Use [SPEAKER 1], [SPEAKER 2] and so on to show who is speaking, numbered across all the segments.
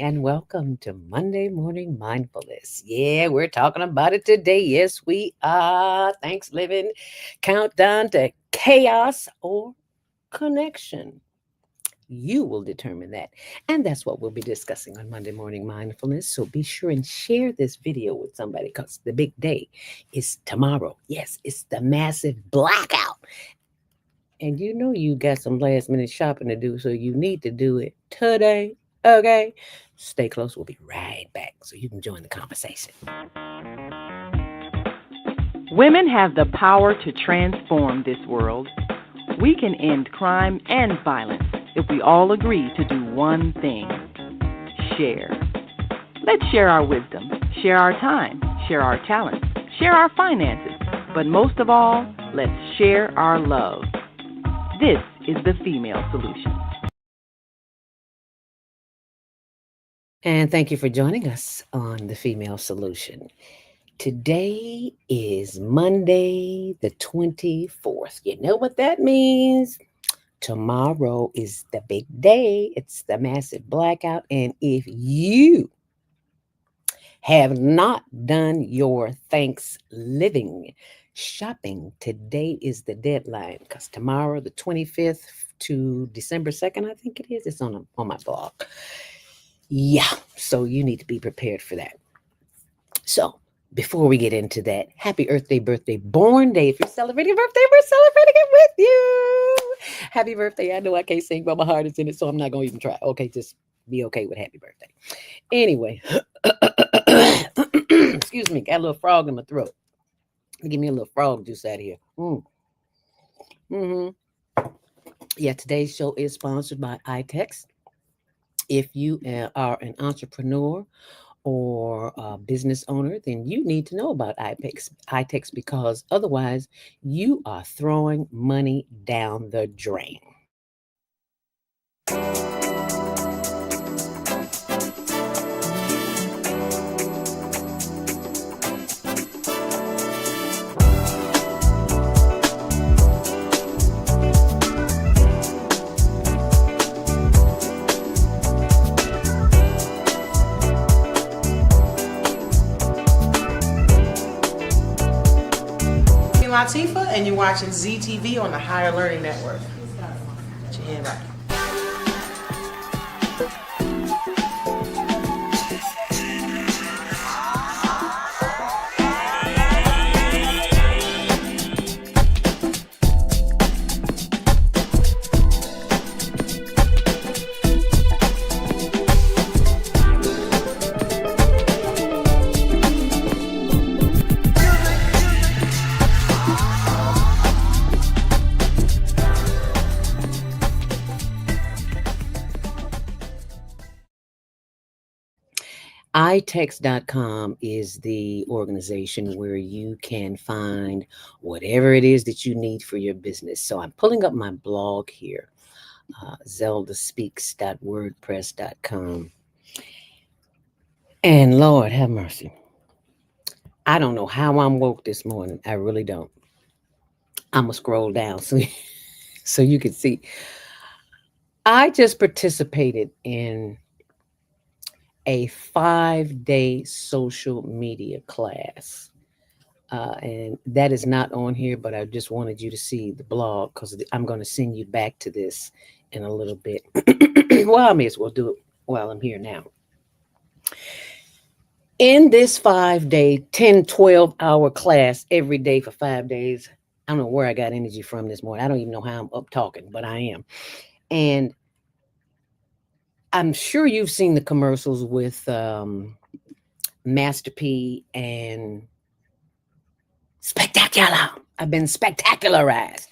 [SPEAKER 1] and welcome to Monday Morning Mindfulness. Yeah, we're talking about it today. Yes, we are. ThanksLiving, countdown to chaos or connection. You will determine that. And that's what we'll be discussing on Monday Morning Mindfulness. So be sure and share this video with somebody because the big day is tomorrow. Yes, it's the massive blackout. And you know you got some last minute shopping to do, so you need to do it today. Okay? Stay close. We'll be right back so you can join the conversation.
[SPEAKER 2] Women have the power to transform this world. We can end crime and violence if we all agree to do one thing: share. Let's share our wisdom, share our time, share our talents, share our finances, but most of all, let's share our love. This is the Female Solution.
[SPEAKER 1] And thank you for joining us on the Female Solution. Today is Monday, the 24th. You know what that means? Tomorrow is the big day. It's the massive blackout. And if you have not done your ThanksLiving shopping, today is the deadline because tomorrow, the 25th to December 2nd, I think it is. It's on my blog. Yeah, so you need to be prepared for that. So before we get into that, happy Earth Day, birthday, born day. If you're celebrating a birthday, we're celebrating it with you. Happy birthday. I know I can't sing, but my heart is in it, so I'm not going to even try. Okay, just be okay with happy birthday. Anyway, excuse me, got a little frog in my throat. Give me a little frog juice out of here. Yeah, today's show is sponsored by iText. If you are an entrepreneur or a business owner, then you need to know about iText because otherwise you are throwing money down the drain.
[SPEAKER 3] Latifa, and you're watching ZTV on the Higher Learning Network. Put your hand right.
[SPEAKER 1] iText.com is the organization where you can find whatever it is that you need for your business. So I'm pulling up my blog here, zeldaspeaks.wordpress.com. And Lord have mercy. I don't know how I'm woke this morning. I really don't. I'm going to scroll down so you can see. I just participated in a 5-day social media class. And that is not on here, but I just wanted you to see the blog because I'm going to send you back to this in a little bit. Well, I may as well do it while I'm here now. In this 5-day, 10, 12-hour class every day for 5 days, I don't know where I got energy from this morning. I don't even know how I'm up talking, but I am. And I'm sure you've seen the commercials with Master P and Spectacular. I've been spectacularized.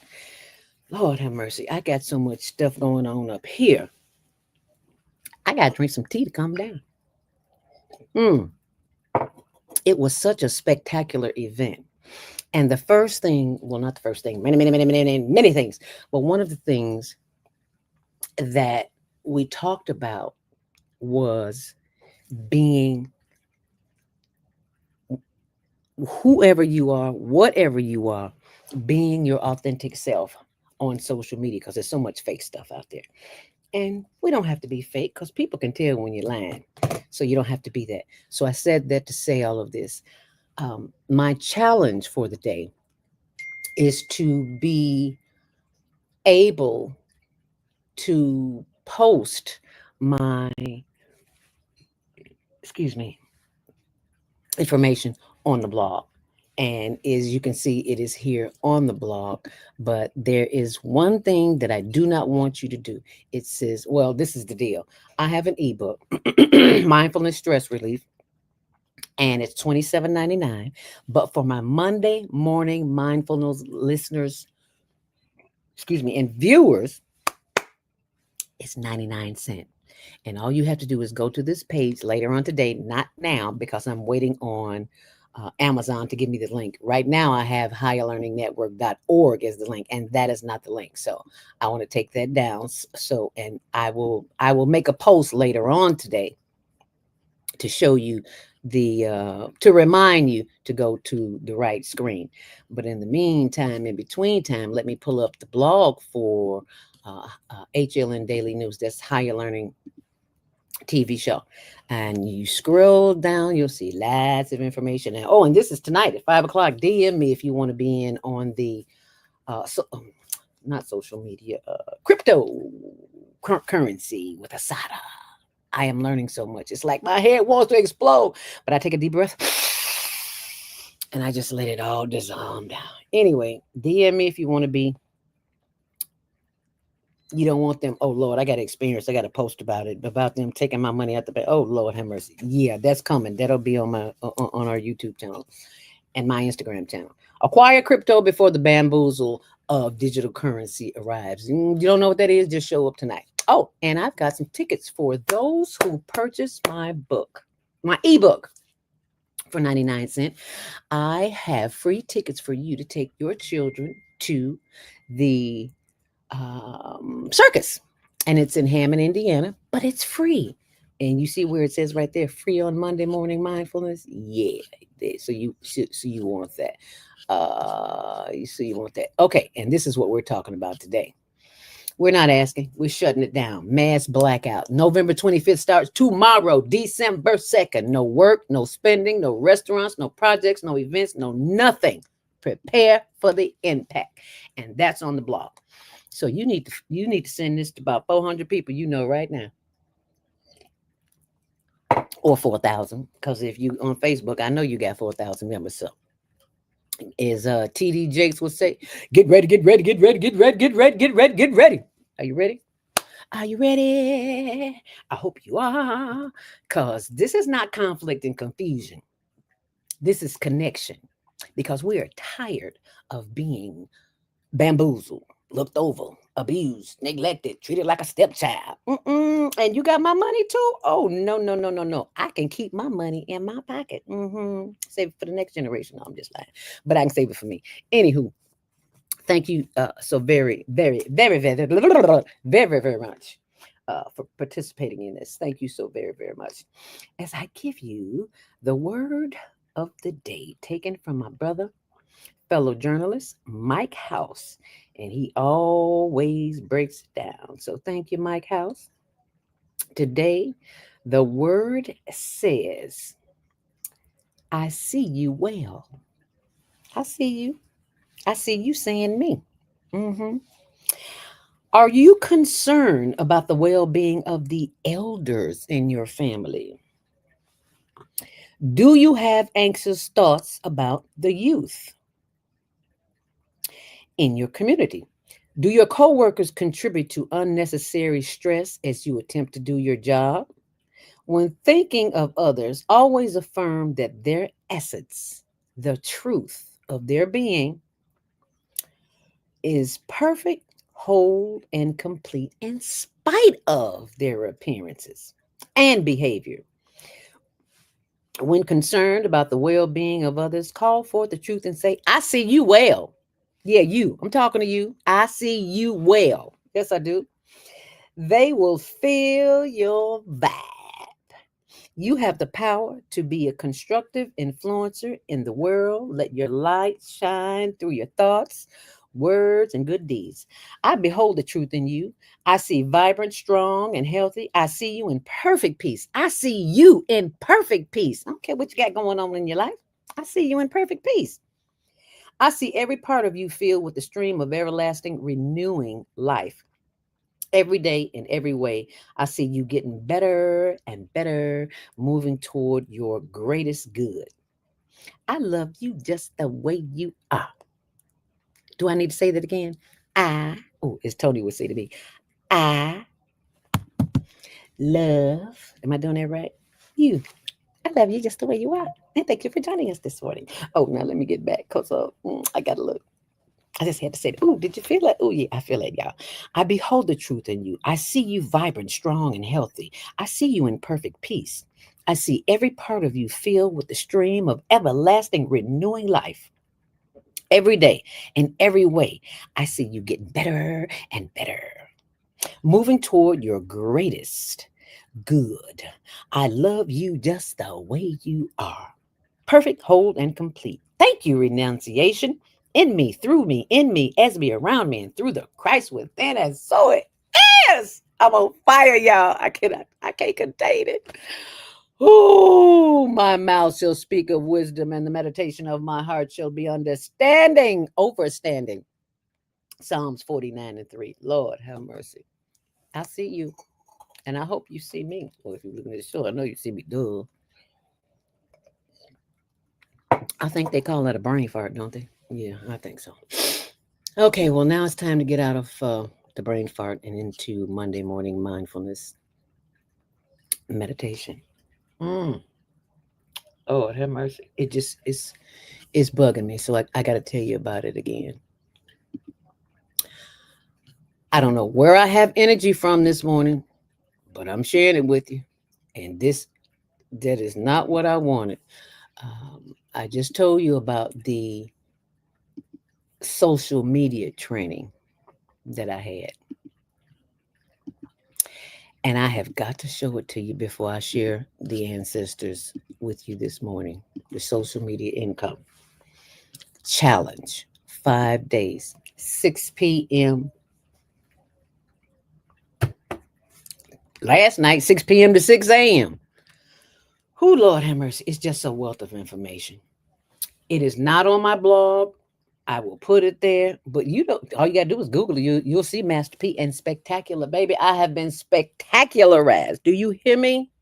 [SPEAKER 1] Lord have mercy. I got so much stuff going on up here. I got to drink some tea to calm down. It was such a spectacular event. And the first thing, well, not the first thing, many things. But one of the things that we talked about was being whoever you are, whatever you are, being your authentic self on social media because there's so much fake stuff out there. And we don't have to be fake because people can tell when you're lying. So you don't have to be that. So I said that to say all of this. My challenge for the day is to be able to post my, excuse me, information on the blog. And as you can see, it is here on the blog. But there is one thing that I do not want you to do. It says, well, this is the deal. I have an ebook, Mindfulness Stress Relief, and it's $27.99. But for my Monday morning mindfulness listeners, excuse me, and viewers, it's 99 cents. And all you have to do is go to this page later on today, not now, because I'm waiting on Amazon to give me the link. Right now, I have higherlearningnetwork.org as the link, and that is not the link. So I want to take that down. So, and I will make a post later on today to show you to remind you to go to the right screen. But in the meantime, in between time, let me pull up the blog for HLN Daily News. That's Higher Learning TV show. And you scroll down, you'll see lots of information. And and this is tonight at 5 o'clock. DM me if you want to be in on the not social media, currency with Asada. I am learning so much. It's like my head wants to explode, but I take a deep breath and I just let it all dissolve down. Anyway, DM me if you want to be. You don't want them. Oh Lord, I got experience. I got to post about it, about them taking my money out the bank. Oh Lord, have mercy. Yeah, that's coming. That'll be on my on our YouTube channel and my Instagram channel. Acquire crypto before the bamboozle of digital currency arrives. You don't know what that is? Just show up tonight. Oh, and I've got some tickets for those who purchase my book, my ebook for 99 cents. I have free tickets for you to take your children to the circus, and it's in Hammond, Indiana, but it's free. And you see where it says right there, free on Monday morning mindfulness. Yeah, so you want that. You want that. Okay, and this is what we're talking about today. We're not asking, we're shutting it down. Mass blackout. November 25th starts tomorrow, December 2nd. No work, no spending, no restaurants, no projects, no events, no nothing. Prepare for the impact. And that's on the blog. So you need to send this to about 400 people you know right now, or 4,000. Because if you on Facebook, I know you got 4,000 members. So as TD Jakes would say, get ready, get ready, get ready, get ready, get ready, get ready, get ready. Are you ready? Are you ready? I hope you are. Because this is not conflict and confusion. This is connection. Because we are tired of being bamboozled, looked over, abused, neglected, treated like a stepchild. And you got my money too? Oh, no, no, no, no, no. I can keep my money in my pocket. Save it for the next generation. No, I'm just lying. But I can save it for me. Anywho, thank you so very, very, very, very, very, very, very much for participating in this. Thank you so very, very much. As I give you the word of the day taken from my brother, fellow journalist, Mike House, and he always breaks it down. So thank you, Mike House. Today, the word says, I see you well. I see you. I see you saying me. hmm Are you concerned about the well being of the elders in your family? Do you have anxious thoughts about the youth in your community? Do your coworkers contribute to unnecessary stress as you attempt to do your job? When thinking of others, always affirm that their essence, the truth of their being, is perfect, whole, and complete in spite of their appearances and behavior. When concerned about the well being of others, call forth the truth and say, I see you well. Yeah, you. I'm talking to you. I see you well. Yes, I do. They will feel your vibe. You have the power to be a constructive influencer in the world. Let your light shine through your thoughts. words and good deeds. I behold the truth in you. I see vibrant, strong, and healthy. I see you in perfect peace. I see you in perfect peace. I don't care what you got going on in your life. I see you in perfect peace. I see every part of you filled with the stream of everlasting, renewing life. Every day in every way, I see you getting better and better, moving toward your greatest good. I love you just the way you are. Do I need to say that again? Oh, as Tony would say to me, I love, am I doing that right? You. I love you just the way you are. And thank you for joining us this morning. Oh, now let me get back because I got to look. I just had to say, oh, did you feel that? Oh, yeah, I feel it, y'all. I behold the truth in you. I see you vibrant, strong, and healthy. I see you in perfect peace. I see every part of you filled with the stream of everlasting, renewing life. Every day, in every way, I see you getting better and better, moving toward your greatest good. I love you just the way you are. Perfect, whole, and complete. Thank you, renunciation. In me, through me, in me, as me, around me, and through the Christ within. And so it is. I'm on fire, y'all. I can't contain it. Oh, my mouth shall speak of wisdom, and the meditation of my heart shall be understanding, overstanding. Psalms 49:3. Lord, have mercy. I see you, and I hope you see me. Well, if you're looking at the show, I know you see me. Duh. I think they call that a brain fart, don't they? Yeah, I think so. Okay, well, now it's time to get out of the brain fart and into Monday morning mindfulness meditation. Mm. Oh, have mercy. It just it's bugging me. So I got to tell you about it again. I don't know where I have energy from this morning, but I'm sharing it with you. And that is not what I wanted. I just told you about the social media training that I had. And I have got to show it to you before I share the ancestors with you this morning. The social media income challenge, 5 days, 6 p.m. Last night, 6 p.m. to 6 a.m. Who, Lord have mercy, it's just a wealth of information. It is not on my blog. I will put it there, but you don't. All you gotta do is Google it. You'll see Master P and spectacular, baby. I have been spectacularized. Do you hear me?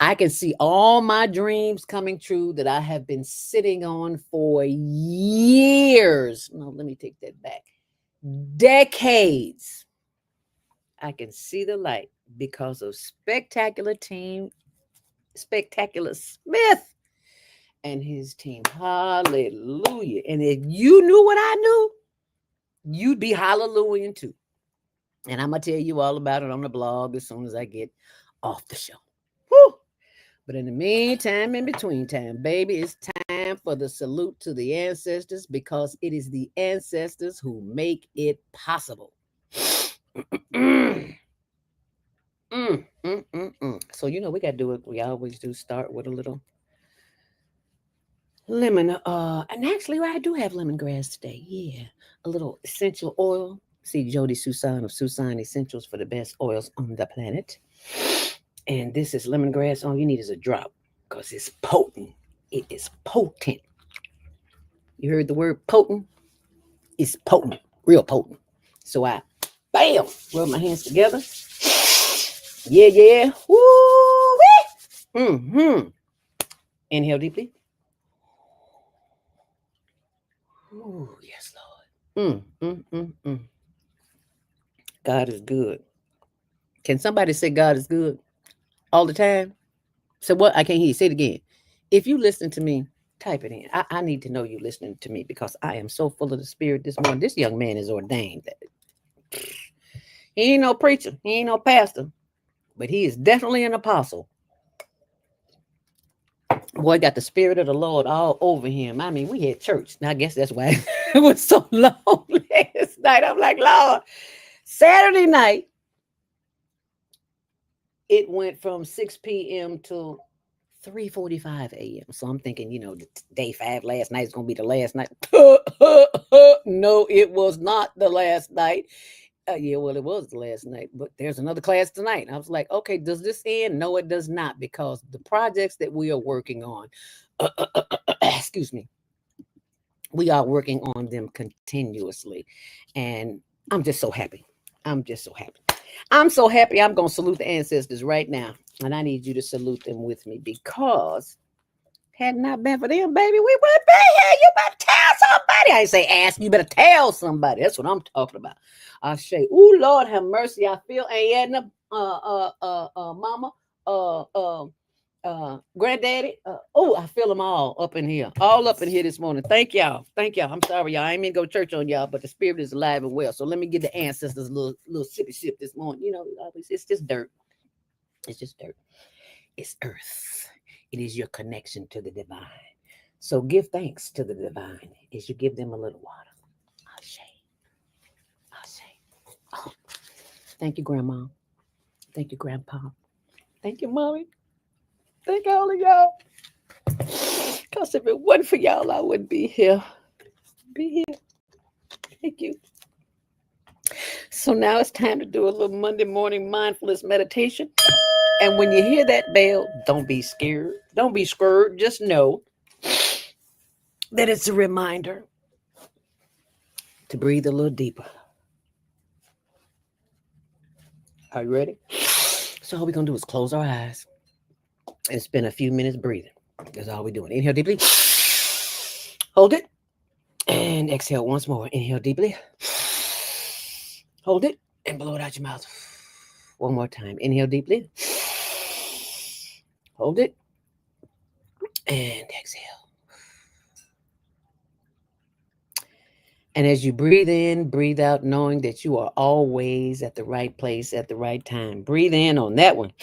[SPEAKER 1] I can see all my dreams coming true that I have been sitting on for years. No, let me take that back. Decades. I can see the light because of Spectacular Smith and his team. Hallelujah. And if you knew what I knew, you'd be hallelujah too. And I'm going to tell you all about it on the blog as soon as I get off the show. Whew. But in the meantime, in between time, baby, it's time for the salute to the ancestors because it is the ancestors who make it possible. mm, So, we got to do it. We always do start with a little lemon. And actually, I do have lemongrass today. Yeah. A little essential oil. See Jody Susan of Susan Essentials for the best oils on the planet. And this is lemongrass. All you need is a drop because it's potent. It is potent. You heard the word potent? It's potent, real potent. So I, bam, rub my hands together. Yeah, yeah. Woo! Mm-hmm. Inhale deeply. Ooh, yes, Lord. God is good. Can somebody say God is good all the time? So what? I can't hear you. Say it again. If you listen to me, type it in. I need to know you listening to me because I am so full of the Spirit this morning. This young man is ordained. He ain't no preacher. He ain't no pastor. But he is definitely an apostle. Boy got the Spirit of the Lord all over him. I mean, we had church. Now, I guess that's why it was so long last night. I'm like, Lord, Saturday night, it went from 6 p.m. to 3:45 a.m. So I'm thinking, day 5 last night is gonna be the last night. No, it was not the last night. Yeah, well, it was the last night, but there's another class tonight. I was like, okay, does this end? No, it does not, because the projects that we are working on, excuse me, we are working on them continuously. And I'm just so happy. I'm just so happy. I'm so happy. I'm going to salute the ancestors right now. And I need you to salute them with me, because had it not been for them, baby, we wouldn't be here. You better tell somebody. I ain't say ask, you better tell somebody. That's what I'm talking about. I say, ooh, Lord have mercy. I feel ain't adding up, mama, uh, uh, granddaddy. Oh, I feel them all up in here this morning. Thank y'all. Thank y'all. I'm sorry, y'all. I ain't mean to go to church on y'all, but the spirit is alive and well. So let me give the ancestors a little sippy sip this morning. It's just dirt. It's just dirt. It's earth. It is your connection to the divine. So give thanks to the divine as you give them a little water. Ashe. Ashe. Oh, thank you, Grandma. Thank you, Grandpa. Thank you, Mommy. Thank all of y'all. Because if it wasn't for y'all, I wouldn't be here. Be here. Thank you. So now it's time to do a little Monday morning mindfulness meditation. And when you hear that bell, don't be scared. Don't be scared. Just know that it's a reminder to breathe a little deeper. Are you ready? So all we're going to do is close our eyes and spend a few minutes breathing. That's all we're doing. Inhale deeply. Hold it. And exhale once more. Inhale deeply. Hold it and blow it out your mouth. One more time. Inhale deeply. Hold it and exhale. And as you breathe in, breathe out, knowing that you are always at the right place at the right time. Breathe in on that one.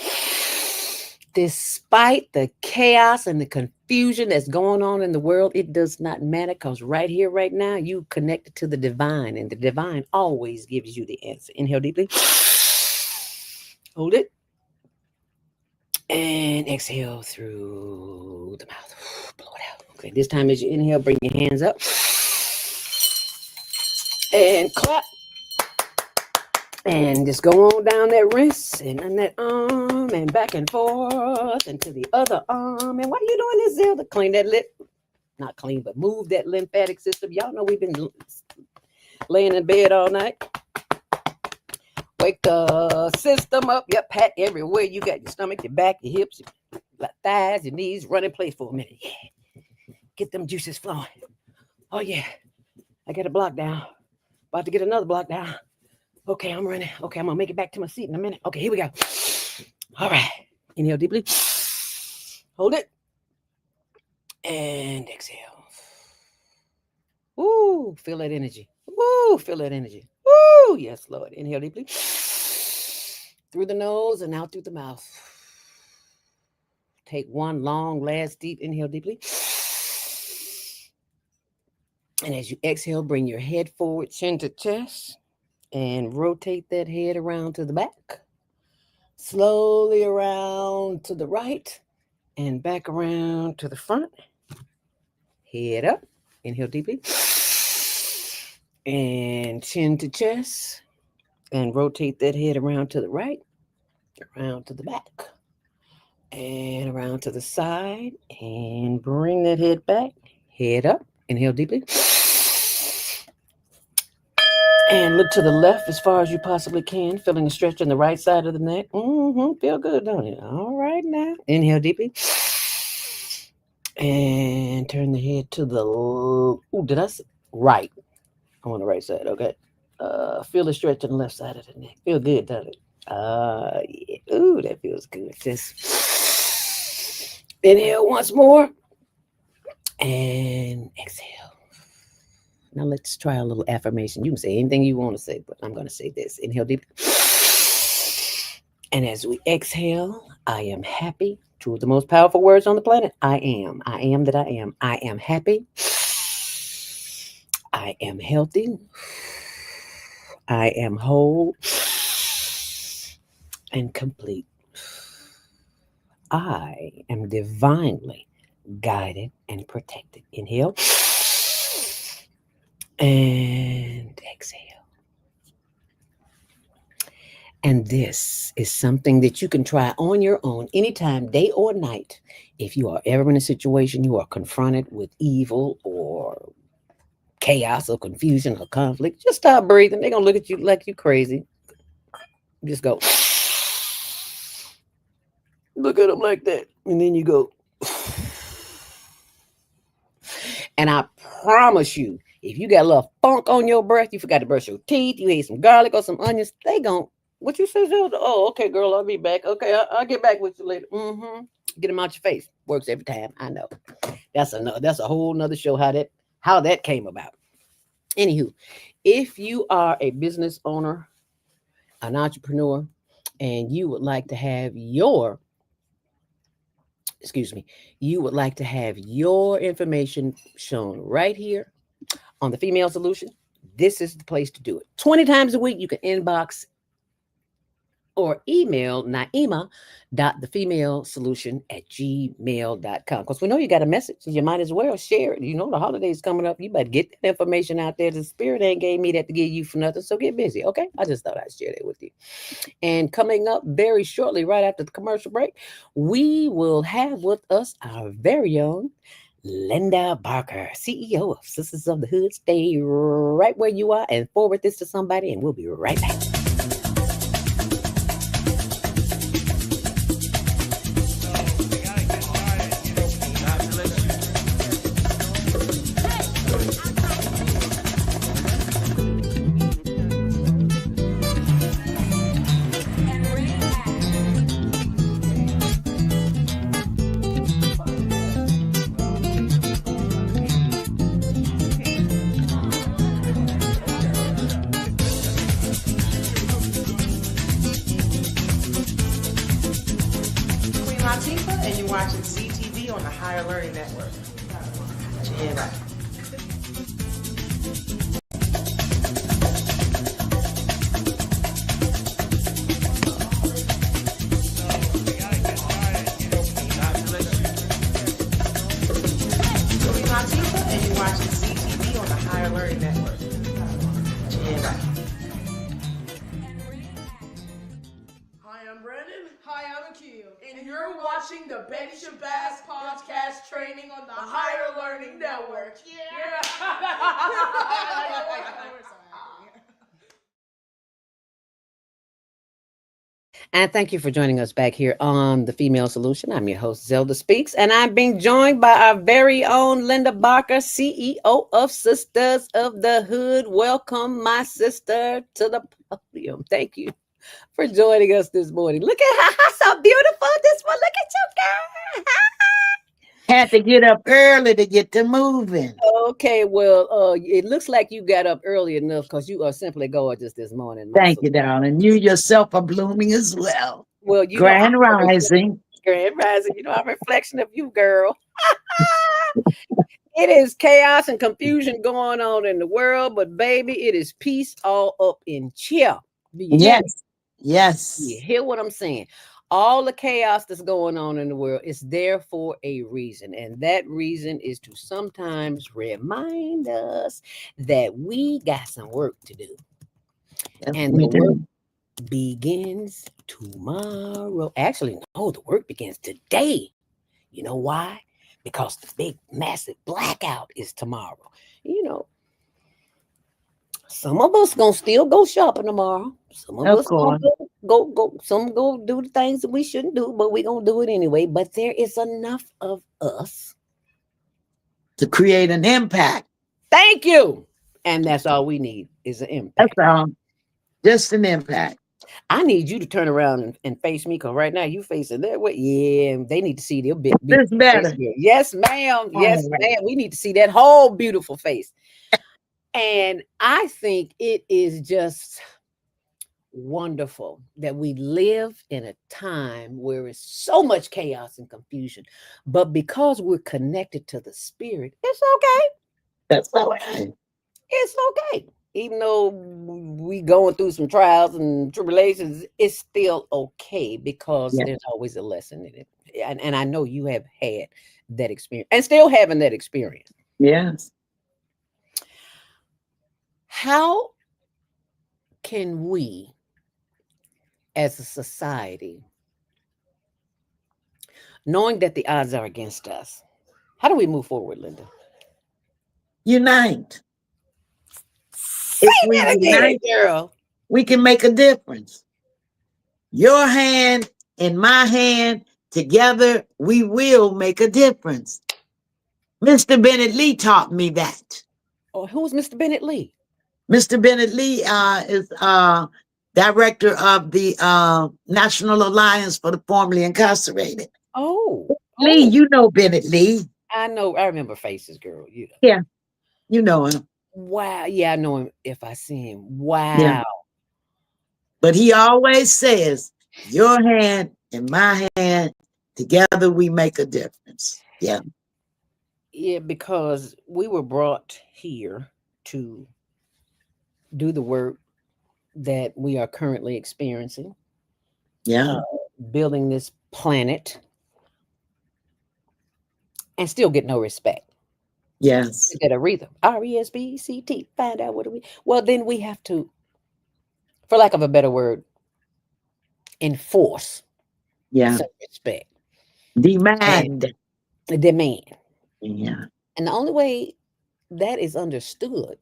[SPEAKER 1] Despite the chaos and the confusion that's going on in the world, it does not matter, because right here, right now, you connected to the divine, and the divine always gives you the answer. Inhale deeply. Hold it. And exhale through the mouth. Blow it out. Okay, this time as you inhale, bring your hands up. And clap. And just go on down that wrist and on that arm and back and forth and to the other arm. And why are you doing this, Zelda? Clean that lip. Not clean, but move that lymphatic system. Y'all know we've been laying in bed all night. Wake the system up. Yep, pat everywhere. You got your stomach, your back, your hips, your thighs, your knees. Run in place for a minute. Yeah. Get them juices flowing. Oh, yeah. I got a block down. About to get another block down. Okay, I'm running. Okay, I'm going to make it back to my seat in a minute. Okay, here we go. All right. Inhale deeply. Hold it. And exhale. Ooh, feel that energy. Ooh, feel that energy. Ooh, yes, Lord. Inhale deeply. Through the nose and out through the mouth. Take one long, last deep inhale deeply. And as you exhale, bring your head forward, chin to chest, and rotate that head around to the back. Slowly around to the right and back around to the front. Head up. Inhale deeply. And chin to chest. And rotate that head around to the right, around to the back, and around to the side. And bring that head back. Head up. Inhale deeply. And look to the left as far as you possibly can, feeling a stretch on the right side of the neck. Feel good, don't it? All right now. Inhale deeply. And turn the head to the right. I'm on the right side, okay. Feel the stretch on the left side of the neck. Feel good, doesn't it? Yeah. Ooh, that feels good. Just inhale once more. And exhale. Now let's try a little affirmation. You can say anything you want to say, but I'm going to say this. Inhale deep. And as we exhale, I am happy. Two of the most powerful words on the planet. I am. I am that I am. I am happy. I am healthy. I am whole and complete. I am divinely guided and protected. Inhale and exhale. And this is something that you can try on your own anytime, day or night. If you are ever in a situation you are confronted with evil or chaos or confusion or conflict, just stop breathing. They're going to look at you like you crazy. Just go, look at them like that. And then you go, and I promise you, if you got a little funk on your breath, you forgot to brush your teeth, you ate some garlic or some onions, they gon' what you say, Zelda? Oh, okay, girl, I'll be back. Okay, I'll get back with you later. Mm-hmm. Get them out your face. Works every time. I know. That's a whole nother show how that came about. Anywho, if you are a business owner, an entrepreneur, and you would like to have your excuse me, you would like to have your information shown right here on the Female Solution, this is the place to do it. 20 times a week, you can inbox or email naima.thefemalesolution@gmail.com. Because we know you got a message, you might as well share it. You know, the holidays coming up. You better get that information out there. The spirit ain't gave me that to give you for nothing. So get busy, okay? I just thought I'd share that with you. And coming up very shortly, right after the commercial break, we will have with us our very own Linda Barker, CEO of Sistas of the Hood. Stay right where you are and forward this to somebody, and we'll be right back.
[SPEAKER 3] Queen Latifah, and you're watching ZTV on the Higher Learning Network. Put your head right. Queen Latifah, and you're watching ZTV on the Higher Learning Network. Put your head right.
[SPEAKER 4] Hi, I'm Brandon. Hi, I'm Akil. And you're watching the Betty Shabazz podcast training on the Higher Learning Network. Yeah.
[SPEAKER 1] And thank you for joining us back here on The Female Solution. I'm your host, Zelda Speaks, and I'm being joined by our very own Linda Barker, CEO of Sisters of the Hood. Welcome, my sister, to the podium. Thank you for joining us this morning. Look at her, so beautiful this one. Look at you, girl.
[SPEAKER 5] Had to get up early to get to moving.
[SPEAKER 1] Okay, well, it looks like you got up early enough because you are simply gorgeous this morning, my
[SPEAKER 5] Thank
[SPEAKER 1] sister.
[SPEAKER 5] you, darling. You yourself are blooming as well.
[SPEAKER 1] Well, you know,
[SPEAKER 5] Grand Rising.
[SPEAKER 1] Grand Rising, you know, I'm a reflection of you, girl. It is chaos and confusion going on in the world, but baby, it is peace all up in here. Do you hear me?
[SPEAKER 5] Yes.
[SPEAKER 1] You
[SPEAKER 5] Yes.
[SPEAKER 1] hear what I'm saying? All the chaos that's going on in the world is there for a reason. And that reason is to sometimes remind us that we got some work to do.
[SPEAKER 5] Yes,
[SPEAKER 1] And
[SPEAKER 5] we
[SPEAKER 1] the work
[SPEAKER 5] do.
[SPEAKER 1] begins tomorrow. Actually, no, the work begins today. You know why? Because the big, massive blackout is tomorrow. You know, some of us gonna still go shopping tomorrow. Some of
[SPEAKER 5] Of
[SPEAKER 1] us gonna
[SPEAKER 5] course.
[SPEAKER 1] go. Some go do the things that we shouldn't do, but we gonna do it anyway. But there is enough of us.
[SPEAKER 5] To create an impact.
[SPEAKER 1] Thank you, and that's all we need is an
[SPEAKER 5] That's
[SPEAKER 1] impact.
[SPEAKER 5] all. Just an impact.
[SPEAKER 1] I need you to turn around and face me, because right now you facing that way. Yeah, they need to see their big,
[SPEAKER 5] This
[SPEAKER 1] beautiful face
[SPEAKER 5] better.
[SPEAKER 1] here. Yes, ma'am. Yes,
[SPEAKER 5] All right.
[SPEAKER 1] ma'am. We need to see that whole beautiful face. And I think it is just wonderful that we live in a time where it's so much chaos and confusion. But because we're connected to the spirit, it's okay.
[SPEAKER 5] That's all right.
[SPEAKER 1] It's okay. Even though we going through some trials and tribulations, it's still okay because
[SPEAKER 5] Yes.
[SPEAKER 1] there's always a lesson in it. and I know you have had that experience and still having that experience.
[SPEAKER 5] Yes.
[SPEAKER 1] How can we as a society, knowing that the odds are against us, how do we move forward, Linda?
[SPEAKER 5] Unite.
[SPEAKER 1] Say
[SPEAKER 5] If we
[SPEAKER 1] that again,
[SPEAKER 5] unite,
[SPEAKER 1] girl.
[SPEAKER 5] we can make a difference. Your hand and my hand together, we will make a difference. Mr. Bennett Lee taught me that.
[SPEAKER 1] Or who's Mr. Bennett Lee?
[SPEAKER 5] Mr. Bennett Lee is director of the National Alliance for the Formerly Incarcerated.
[SPEAKER 1] Oh,
[SPEAKER 5] Lee, you know Bennett Lee.
[SPEAKER 1] I know. I remember faces, girl. You know.
[SPEAKER 5] Yeah, you know him.
[SPEAKER 1] Wow. Yeah, I know him if I see him.
[SPEAKER 5] Yeah.
[SPEAKER 1] Wow.
[SPEAKER 5] But he always says, your hand and my hand, together we make a difference. Yeah.
[SPEAKER 1] Yeah, because we were brought here to do the work that we are currently experiencing,
[SPEAKER 5] Yeah.
[SPEAKER 1] building this planet, and still get no respect.
[SPEAKER 5] Yes.
[SPEAKER 1] Get a rhythm. RESPECT. Find out what do we. Well, then we have to, for lack of a better word, enforce
[SPEAKER 5] Yeah.
[SPEAKER 1] some respect
[SPEAKER 5] Demand.
[SPEAKER 1] and demand.
[SPEAKER 5] Yeah.
[SPEAKER 1] And the only way that is understood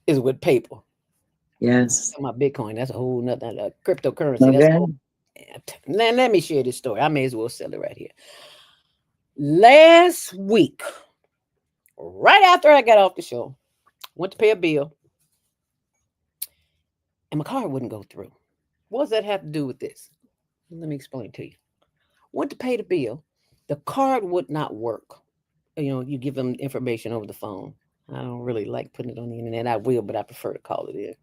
[SPEAKER 1] is with paper.
[SPEAKER 5] Yes.
[SPEAKER 1] My Bitcoin, that's a whole nother cryptocurrency. That's a
[SPEAKER 5] Okay.
[SPEAKER 1] whole, let me share this story. I may as well sell it right here. Last week, right after I got off the show, went to pay a bill, and my card wouldn't go through. What does that have to do with this? Let me explain to you. Went to pay the bill, the card would not work. You know, you give them information over the phone. I don't really like putting it on the internet. I will, but I prefer to call it in.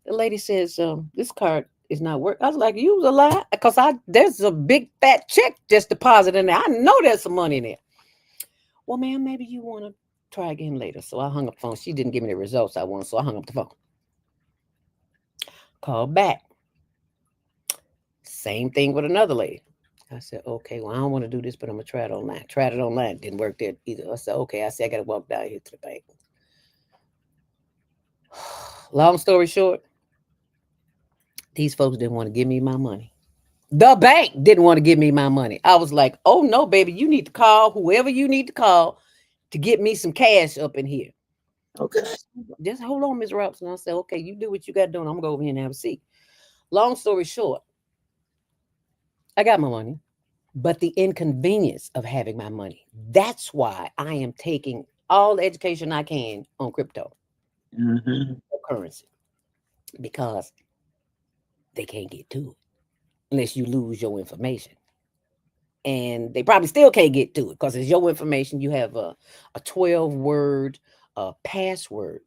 [SPEAKER 1] The lady says, this card is not working. I was like, you was a lie. Because there's a big fat check just deposited in there. I know there's some money in there. Well, ma'am, maybe you want to try again later. So I hung up the phone. She didn't give me the results I wanted, so I hung up the phone. Called back. Same thing with another lady. I said, okay, well, I don't want to do this, but I'm going to try it online. Tried it online. Didn't work there either. I said, okay. I said, I got to walk down here to the bank. Long story short, these folks didn't want to give me my money. The bank didn't want to give me my money. I was like, oh, no, baby, you need to call whoever you need to call to get me some cash up in here.
[SPEAKER 5] Okay.
[SPEAKER 1] Just hold on, Ms. Robson. I said, okay, you do what you got to do, and I'm going to go over here and have a seat. Long story short, I got my money, but the inconvenience of having my money, that's why I am taking all the education I can on cryptocurrency, because they can't get to it unless you lose your information. And they probably still can't get to it because it's your information. You have a 12-word password.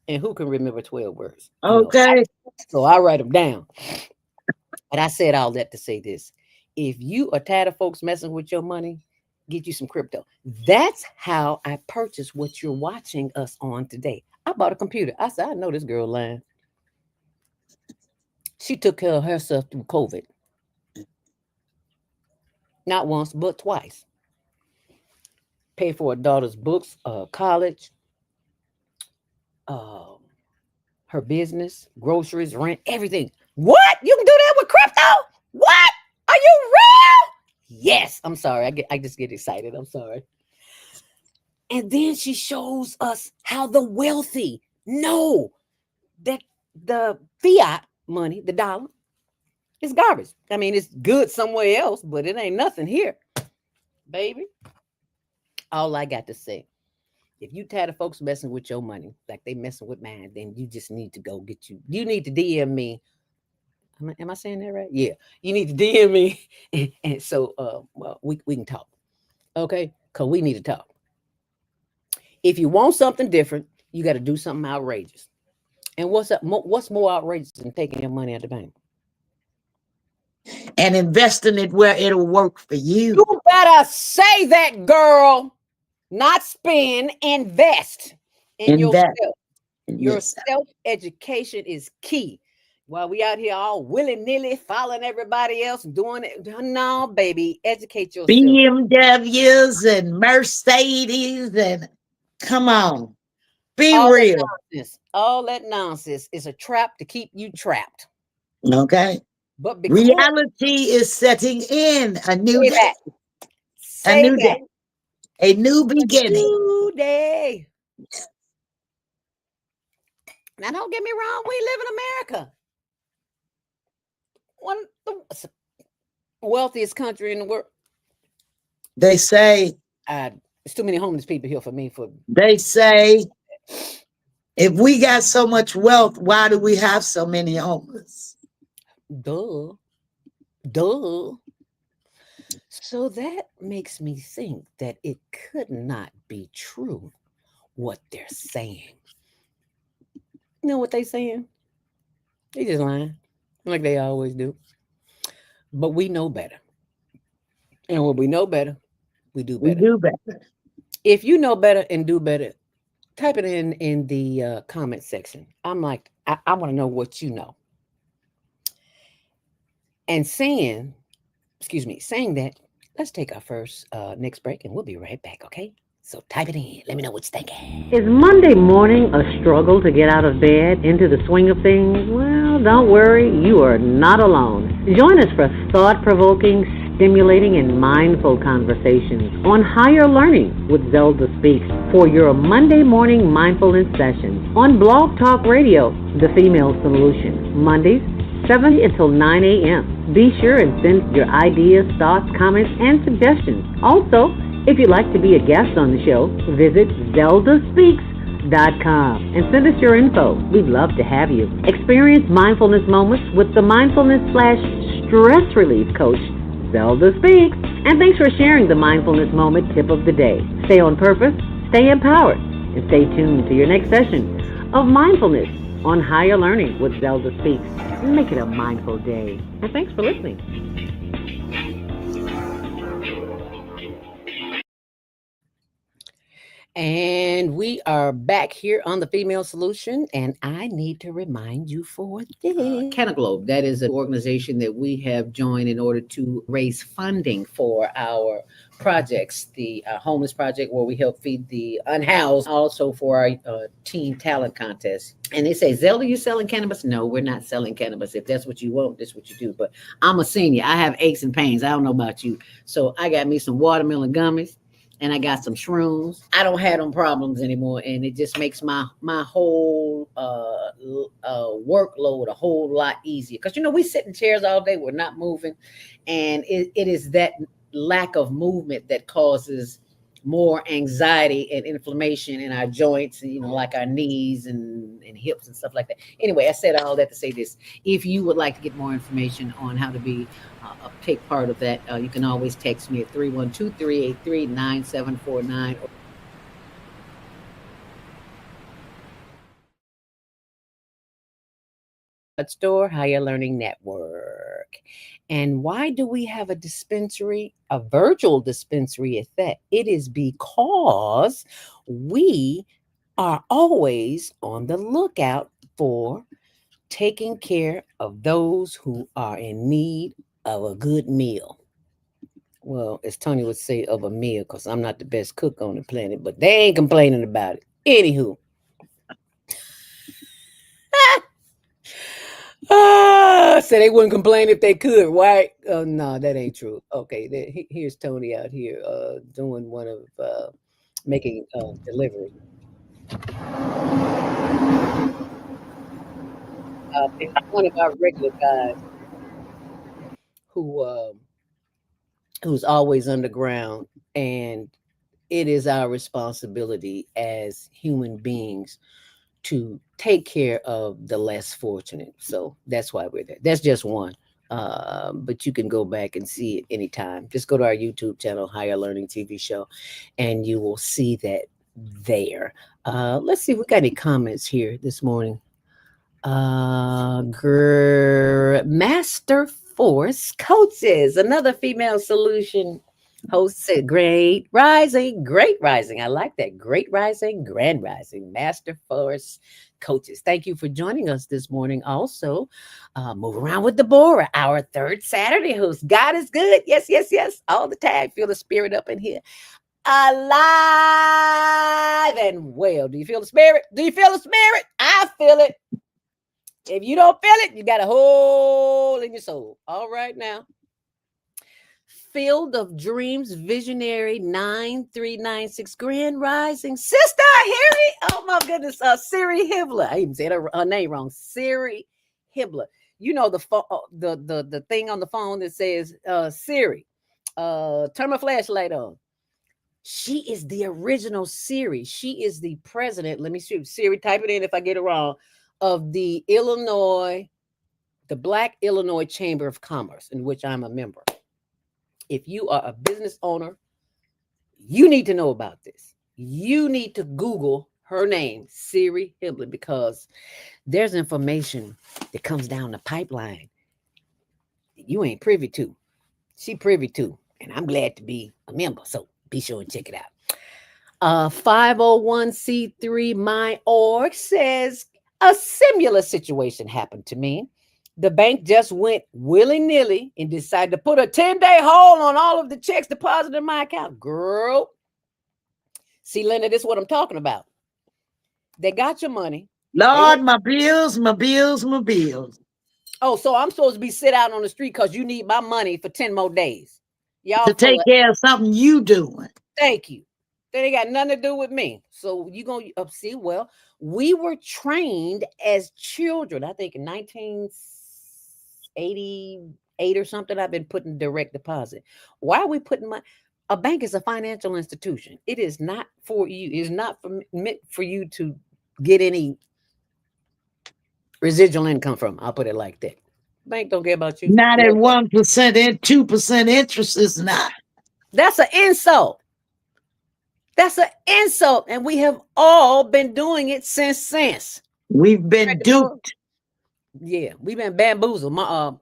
[SPEAKER 1] And who can remember 12 words?
[SPEAKER 5] Okay.
[SPEAKER 1] So I write them down. But I said all that to say this. If you are tired of folks messing with your money, get you some crypto. That's how I purchased what you're watching us on today. I bought a computer. I said, I know this girl lying. She took care of herself through COVID. Not once, but twice. Paid for her daughter's books, college, um, her business, groceries, rent, everything. What? You can do that with crypto? What? Are you real? Yes. I'm sorry. I just get excited. I'm sorry. And then she shows us how the wealthy know that the fiat money, the dollar, is garbage. I mean, it's good somewhere else, but it ain't nothing here. Baby, all I got to say, if you tired of folks messing with your money like they messing with mine, then you just need to go get you need to DM me. Am I saying that right? Yeah. You need to DM me. And so well, we can talk. Okay? Because we need to talk. If you want something different, you got to do something outrageous. And what's more outrageous than taking your money at the bank?
[SPEAKER 5] And investing it where it'll work for you.
[SPEAKER 1] You better say that, girl. Not spend, invest in
[SPEAKER 5] Invest
[SPEAKER 1] yourself.
[SPEAKER 5] in
[SPEAKER 1] Your
[SPEAKER 5] yourself.
[SPEAKER 1] self-education is key. While we out here all willy-nilly following everybody else and doing it. No, baby, educate yourself.
[SPEAKER 5] BMWs and Mercedes and come on, be
[SPEAKER 1] All that
[SPEAKER 5] real.
[SPEAKER 1] nonsense. All that nonsense is a trap to keep you trapped.
[SPEAKER 5] Okay.
[SPEAKER 1] But because
[SPEAKER 5] Reality is setting in a new
[SPEAKER 1] say
[SPEAKER 5] day,
[SPEAKER 1] that,
[SPEAKER 5] a
[SPEAKER 1] say
[SPEAKER 5] new
[SPEAKER 1] that.
[SPEAKER 5] day, a new beginning.
[SPEAKER 1] New day. Now, don't get me wrong. We live in America, one of the wealthiest country in the world.
[SPEAKER 5] They say,
[SPEAKER 1] There's too many homeless people here for me. For
[SPEAKER 5] they say, if we got so much wealth, why do we have so many homeless?
[SPEAKER 1] duh, duh. So that makes me think that it could not be true what they're saying. You know what they saying? They just lying, like they always do. But we know better, and when we know better, we do
[SPEAKER 5] We
[SPEAKER 1] better.
[SPEAKER 5] do better.
[SPEAKER 1] If you know better and do better, type it in the comment section. I'm like, I want to know what you know. And saying that, let's take our first next break, and we'll be right back. Okay? So type it in. Let me know what you're thinking.
[SPEAKER 2] Is Monday morning a struggle to get out of bed into the swing of things? Well, don't worry, you are not alone. Join us for thought provoking, stimulating, and mindful conversations on higher learning with Zelda Speaks for your Monday morning mindfulness sessions on Blog Talk Radio, The Female Solution, Mondays, 7 until 9 a.m. Be sure and send your ideas, thoughts, comments, and suggestions. Also, if you'd like to be a guest on the show, visit zeldaspeaks.com and send us your info. We'd love to have you. Experience mindfulness moments with the mindfulness/stress relief coach, Zelda Speaks. And thanks for sharing the mindfulness moment tip of the day. Stay on purpose, stay empowered, and stay tuned to your next session of mindfulness on higher learning with Zelda Speaks. Make it a mindful day. And thanks for listening.
[SPEAKER 1] And we are back here on the Female Solution, and I need to remind you for this. Canaglobe, that is an organization that we have joined in order to raise funding for our projects. The homeless project, where we help feed the unhoused, also for our teen talent contest. And they say, Zelda, you selling cannabis? No, we're not selling cannabis. If that's what you want, that's what you do. But I'm a senior. I have aches and pains. I don't know about you. So I got me some watermelon gummies, and I got some shrooms. I don't have them problems anymore, and it just makes my whole workload a whole lot easier. Because we sit in chairs all day, we're not moving, and it is that lack of movement that causes more anxiety and inflammation in our joints, like our knees and hips and stuff like that. Anyway, I said all that to say this. If you would like to get more information on how to be take part of that, you can always text me at 312-383-9749. Store Higher Learning Network. And why do we have a dispensary, a virtual dispensary at that? It is because we are always on the lookout for taking care of those who are in need of a good meal. Well, as Tony would say, of a meal, because I'm not the best cook on the planet, but they ain't complaining about it. Anywho. So they wouldn't complain if they could, right? Oh, no, that ain't true. Okay, here's Tony out here doing one of making delivery. It's one of our regular guys who who's always underground, and it is our responsibility as human beings to take care of the less fortunate. So that's why we're there. That's just one. But you can go back and see it anytime. Just go to our YouTube channel, Higher Learning TV Show, and you will see that there. Let's see if we got any comments here this morning. Master Force Coaches, another female solution Host said, great rising. I like that. Great rising, grand rising, master force coaches. Thank you for joining us this morning. Also, move around with Deborah, our third Saturday host. God is good. Yes, yes, yes. All the time. Feel the spirit up in here. Alive and well. Do you feel the spirit? Do you feel the spirit? I feel it. If you don't feel it, you got a hole in your soul. All right now. Field of Dreams Visionary 9396 Grand Rising Sister Harry. Oh my goodness. Siri Hibbler. I even said her name wrong. Siri Hibbler. You know the thing on the phone that says Siri. Turn my flashlight on. She is the original Siri. She is the president. Let me see. Siri, type it in if I get it wrong. Of the Black Illinois Chamber of Commerce, in which I'm a member. If you are a business owner, you need to know about this. You need to Google her name, Siri Hibbler, because there's information that comes down the pipeline you ain't privy to. She privy to, and I'm glad to be a member. So be sure and check it out. 501c3 My Org says a similar situation happened to me. The bank just went willy-nilly and decided to put a 10-day hold on all of the checks deposited in my account. Girl, see, Linda, this is what I'm talking about. They got your money.
[SPEAKER 5] Lord, my bills, my bills, my bills.
[SPEAKER 1] Oh, so I'm supposed to be sit out on the street because you need my money for 10 more days. Y'all
[SPEAKER 5] to take care of something you doing.
[SPEAKER 1] Thank you. That ain't got nothing to do with me. So you gonna see? Well, we were trained as children. I think in 1988 or something. I've been putting direct deposit. Why are we putting my? A bank is a financial institution. It is not for you. It's not meant for you to get any residual income from. I'll put it like that. Bank don't care about you.
[SPEAKER 5] Not at 1% and 2% interest is not.
[SPEAKER 1] That's an insult. That's an insult, and we have all been doing it since.
[SPEAKER 5] We've been duped.
[SPEAKER 1] Yeah, we've been bamboozled. Not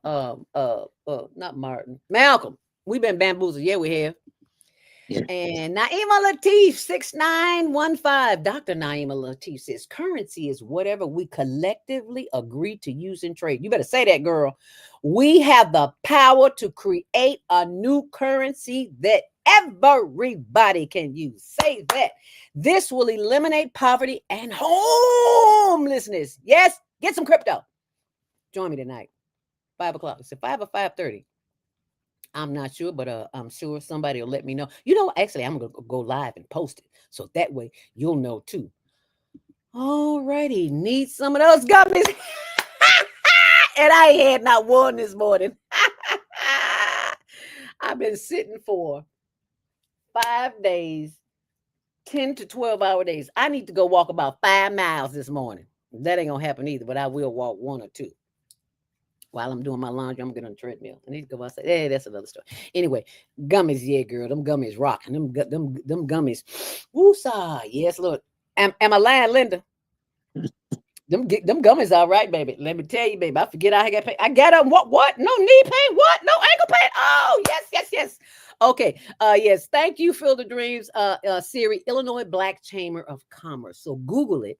[SPEAKER 1] Martin, Malcolm. We've been bamboozled. Yeah, we have. Yeah. And Naima Latif 6915. Dr. Naima Latif says currency is whatever we collectively agree to use in trade. You better say that, girl. We have the power to create a new currency that everybody can use. Say that. This will eliminate poverty and homelessness. Yes, get some crypto. Join me tonight, 5 o'clock. It's 5 or 5:30. I'm not sure, but I'm sure somebody will let me know. You know, actually, I'm gonna go live and post it, so that way you'll know too. Alrighty, need some of those gummies, and I ain't had not one this morning. I've been sitting for 5 days, 10 to 12-hour days. I need to go walk about 5 miles this morning. That ain't gonna happen either, but I will walk 1 or 2. While I'm doing my laundry, I'm getting on the treadmill. I need to go outside. Hey, that's another story. Anyway, gummies, yeah, girl. Them gummies rocking. Them gummies. Woosah. Yes, Lord. Am I lying, Linda? Them gummies all right, baby. Let me tell you, baby. I forget I got pain. I got them. What? No knee pain. What? No ankle pain. Oh, yes. Okay. Yes. Thank you, Field of Dreams. Siri, Illinois Black Chamber of Commerce. So Google it.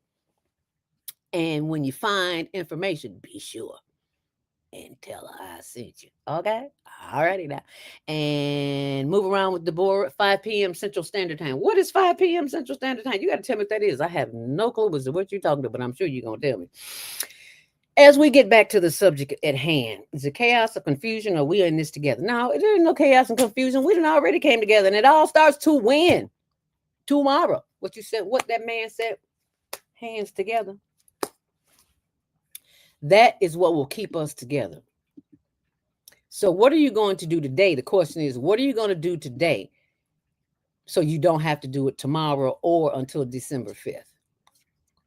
[SPEAKER 1] And when you find information, be sure and tell her I sent you. Okay? All righty now. And move around with Deborah at 5 p.m. Central Standard Time. What is 5 p.m. Central Standard Time? You got to tell me what that is. I have no clue as to what you're talking about, but I'm sure you're going to tell me. As we get back to the subject at hand, is it chaos or confusion, or are we in this together? No, there is no chaos and confusion. We done already came together, and it all starts to win tomorrow. What you said, what that man said, hands together. That is what will keep us together. So what are you going to do today? The question is, what are you going to do today so you don't have to do it tomorrow or until December 5th?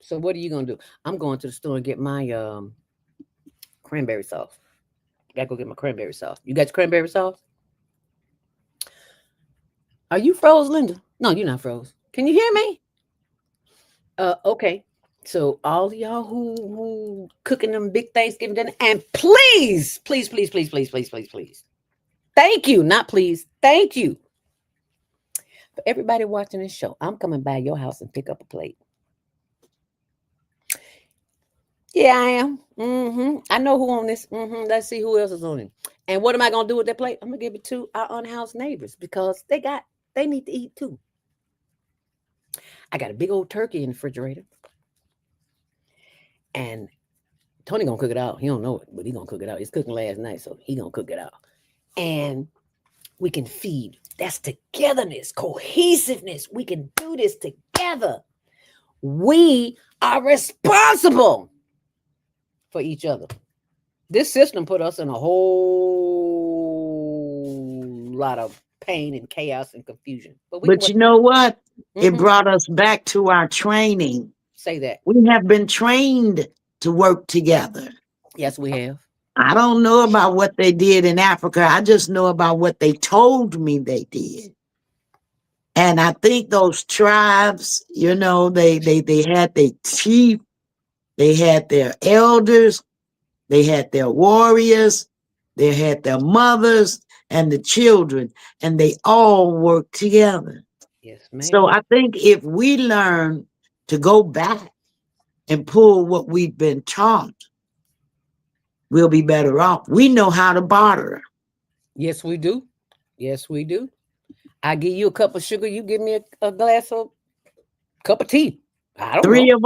[SPEAKER 1] So what are you going to do? I'm going to the store and get my cranberry sauce. Got to go get my cranberry sauce. You got your cranberry sauce? Are you froze, Linda? No, you're not froze. Can you hear me? Okay. So all y'all who cooking them big Thanksgiving dinner, and please. Thank you, not please. Thank you For everybody watching this show, I'm coming by your house and pick up a plate. Yeah, I am. I know who on this. Let's see who else is on it. And what am I gonna do with that plate? I'm gonna give it to our unhoused neighbors because they need to eat too. I got a big old turkey in the refrigerator, and Tony gonna cook it out. He don't know it, but he gonna cook it out. He's cooking last night, so he gonna cook it out. And we can feed. That's togetherness, cohesiveness. We can do this together. We are responsible for each other. This system put us in a whole lot of pain and chaos and confusion.
[SPEAKER 5] But you know what? It
[SPEAKER 1] Mhm.
[SPEAKER 5] brought us back to our training.
[SPEAKER 1] Say that.
[SPEAKER 5] We have been trained to work together.
[SPEAKER 1] Yes, we have.
[SPEAKER 5] I don't know about what they did in Africa. I just know about what they told me they did. And I think those tribes, they had their chief, they had their elders, they had their warriors, they had their mothers and the children, and they all worked together.
[SPEAKER 1] Yes, ma'am.
[SPEAKER 5] So I think if we learn to go back and pull what we've been taught, we'll be better off. We know how to barter.
[SPEAKER 1] Yes, we do. Yes, we do. I give you a cup of sugar, you give me a glass of cup of tea. I don't
[SPEAKER 5] Three
[SPEAKER 1] know.
[SPEAKER 5] of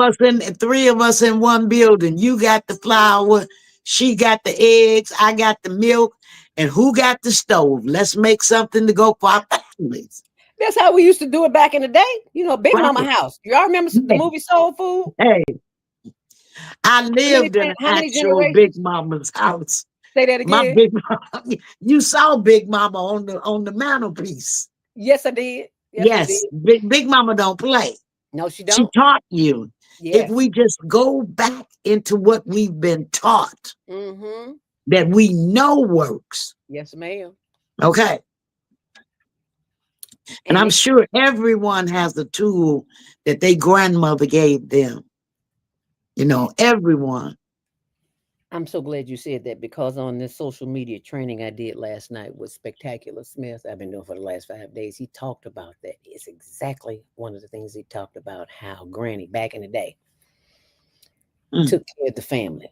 [SPEAKER 5] us in one building. You got the flour, she got the eggs, I got the milk, and who got the stove? Let's make something to go for our families.
[SPEAKER 1] That's how we used to do it back in the day. Big
[SPEAKER 5] Right.
[SPEAKER 1] Mama house. Y'all remember the movie Soul Food?
[SPEAKER 5] Hey, I lived in an
[SPEAKER 1] How many
[SPEAKER 5] actual Big
[SPEAKER 1] generations?
[SPEAKER 5] Mama's house.
[SPEAKER 1] Say that
[SPEAKER 5] My
[SPEAKER 1] again.
[SPEAKER 5] Big Mama, you saw Big Mama on the mantelpiece.
[SPEAKER 1] Yes, I did. Yes, I did.
[SPEAKER 5] Yes, Big Mama don't play.
[SPEAKER 1] No, she
[SPEAKER 5] She
[SPEAKER 1] don't.
[SPEAKER 5] taught you. If
[SPEAKER 1] Yes.
[SPEAKER 5] we just go back into what we've been taught
[SPEAKER 1] Mm-hmm.
[SPEAKER 5] that we know works,
[SPEAKER 1] Yes, ma'am.
[SPEAKER 5] okay. And
[SPEAKER 1] And
[SPEAKER 5] I'm sure everyone has a tool that their grandmother gave them. Everyone.
[SPEAKER 1] I'm so glad you said that because on this social media training I did last night with Spectacular Smith, I've been doing for the last 5 days, he talked about that. It's exactly one of the things he talked about, how Granny back in the day took care of the family.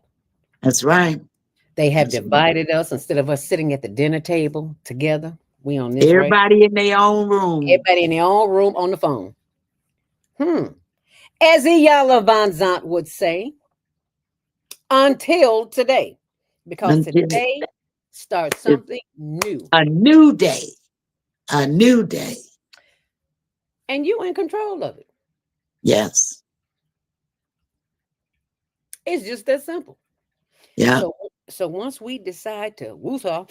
[SPEAKER 5] That's right.
[SPEAKER 1] They have
[SPEAKER 5] That's right.
[SPEAKER 1] divided us instead of us sitting at the dinner table together. We on this right.
[SPEAKER 5] Everybody in their own room.
[SPEAKER 1] Everybody in their own room on the phone. As Iyala Van Zant would say, until today. Because
[SPEAKER 5] Until
[SPEAKER 1] today starts
[SPEAKER 5] it's
[SPEAKER 1] something new.
[SPEAKER 5] a new day. A new day.
[SPEAKER 1] And you in control of it.
[SPEAKER 5] Yes.
[SPEAKER 1] It's just that simple.
[SPEAKER 5] Yeah.
[SPEAKER 1] So once we decide to woosah,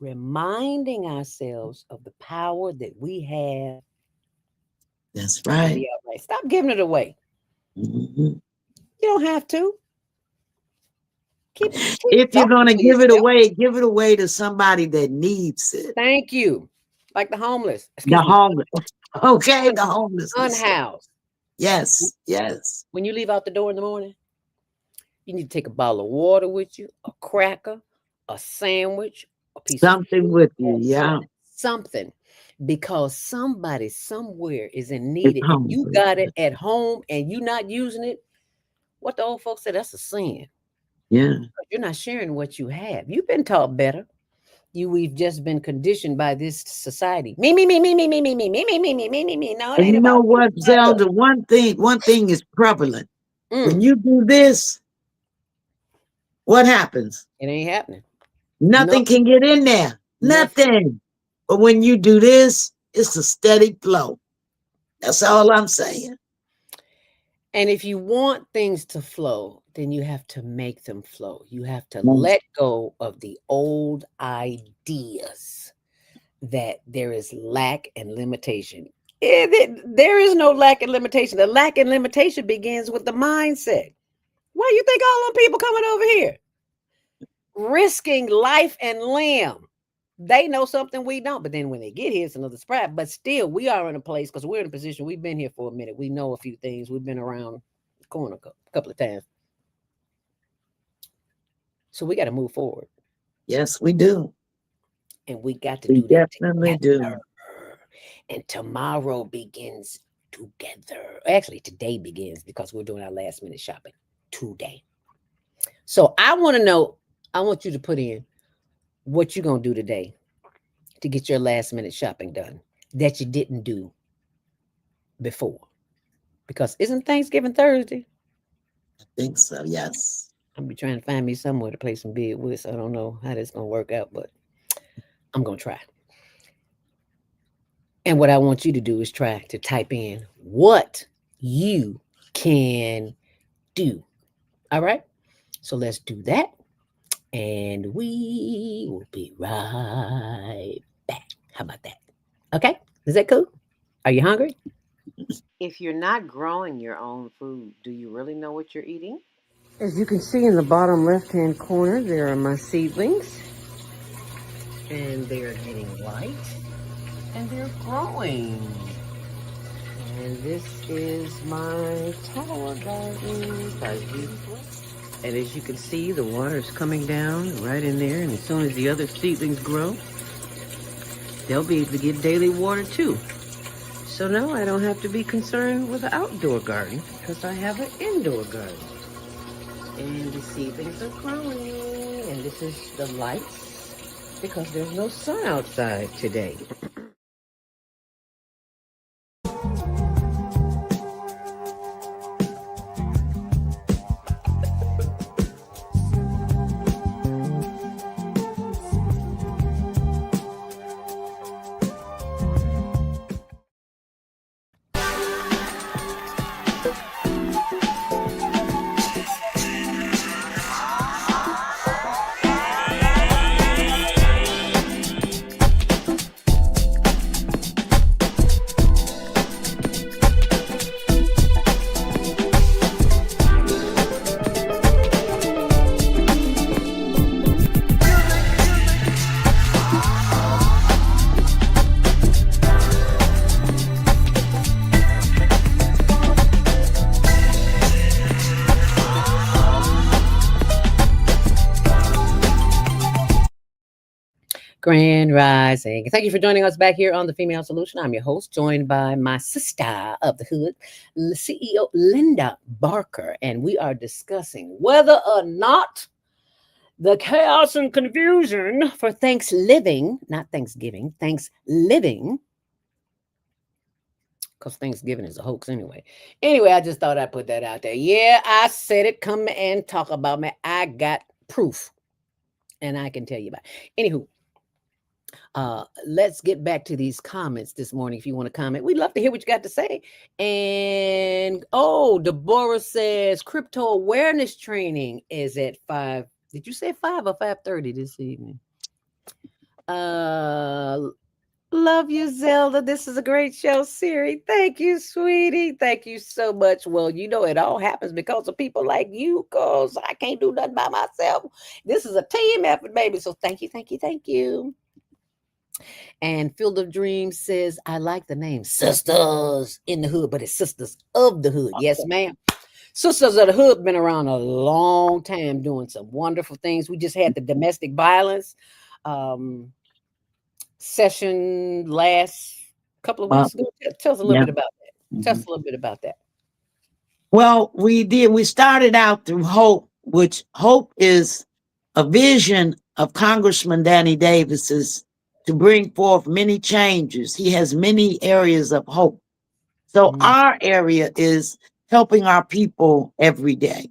[SPEAKER 1] reminding ourselves of the power that we have.
[SPEAKER 5] That's right.
[SPEAKER 1] Be all right. Stop giving it away.
[SPEAKER 5] Mm-hmm.
[SPEAKER 1] You don't have to.
[SPEAKER 5] If you're going to give it away to somebody that needs it.
[SPEAKER 1] Thank you. Like the homeless.
[SPEAKER 5] The homeless. Okay, the homeless.
[SPEAKER 1] Unhoused.
[SPEAKER 5] Yes, yes.
[SPEAKER 1] When you leave out the door in the morning, you need to take a bottle of water with you, a cracker, a sandwich, a piece
[SPEAKER 5] something
[SPEAKER 1] of food,
[SPEAKER 5] with you, yeah.
[SPEAKER 1] Something. Because somebody somewhere is in need. If you got it at home and you're not using it, what the old folks said, that's a sin.
[SPEAKER 5] Yeah.
[SPEAKER 1] You're not sharing what you have. You've been taught better. We've just been conditioned by this society. Me. No,
[SPEAKER 5] and you know what, Zelda? One thing is prevalent. When you do this, what happens?
[SPEAKER 1] It ain't happening.
[SPEAKER 5] Nothing can get in there. Nothing. But when you do this, it's a steady flow. That's all I'm saying.
[SPEAKER 1] And if you want things to flow, then you have to make them flow. You have to let go of the old ideas that there is lack and limitation. There is no lack and limitation. The lack and limitation begins with the mindset. Why do you think all them people coming over here? Risking life and limb. They know something we don't. But then when they get here, it's another surprise. But still, we are in a place because we're in a position. We've been here for a minute. We know a few things. We've been around the corner a couple of times. So we got to move forward.
[SPEAKER 5] Yes, we do.
[SPEAKER 1] And we got to
[SPEAKER 5] We
[SPEAKER 1] do that
[SPEAKER 5] definitely
[SPEAKER 1] together.
[SPEAKER 5] do.
[SPEAKER 1] And tomorrow begins together. Actually, today begins because we're doing our last minute shopping today. So I want to know, I want you to put in what you're going to do today to get your last minute shopping done that you didn't do before. Because isn't Thanksgiving Thursday?
[SPEAKER 5] I think so, yes.
[SPEAKER 1] I'm be trying to find me somewhere to play some bid with. So I don't know how that's gonna work out, but I'm gonna try. And what I want you to do is try to type in what you can do. All right. So let's do that. And we will be right back. How about that? Okay. Is that cool? Are you hungry? If you're not growing your own food, do you really know what you're eating? As you can see in the bottom left hand corner, there are my seedlings, and they're getting light and they're growing. And this is my tower garden by usual. And as you can see, the water is coming down right in there. And as soon as the other seedlings grow, they'll be able to get daily water too. So now I don't have to be concerned with the outdoor garden because I have an indoor garden. And the seedlings are growing. And this is the lights because there's no sun outside today. Grand Rising. Thank you for joining us back here on The Female Solution. I'm your host, joined by my sister of the hood, CEO Linda Barker, and we are discussing whether or not the chaos and confusion for ThanksLiving, not Thanksgiving, ThanksLiving, because Thanksgiving is a hoax anyway. Anyway, I just thought I'd put that out there. Yeah, I said it. Come and talk about me. I got proof, and I can tell you about it. Anywho, let's get back to these comments this morning. If you want to comment, we'd love to hear what you got to say. And oh, Deborah says crypto awareness training is at 5. Did you say 5 or 5:30 this evening? Love you, Zelda. This is a great show, Siri. Thank you, sweetie. Thank you so much. Well, you know, it all happens because of people like you, because I can't do nothing by myself. This is a team effort, baby. So thank you, thank you, thank you. And Field of Dreams says, I like the name Sisters in the Hood, but it's Sisters of the Hood. Yes, ma'am. Sisters of the Hood been around a long time doing some wonderful things. We just had the domestic violence session last couple of weeks ago. Tell us a little
[SPEAKER 5] Yeah.
[SPEAKER 1] bit about that. Tell us a little bit about that.
[SPEAKER 5] Well, we did. We started out through hope, which hope is a vision of Congressman Danny Davis's to bring forth many changes. He has many areas of hope. So our area is helping our people every day.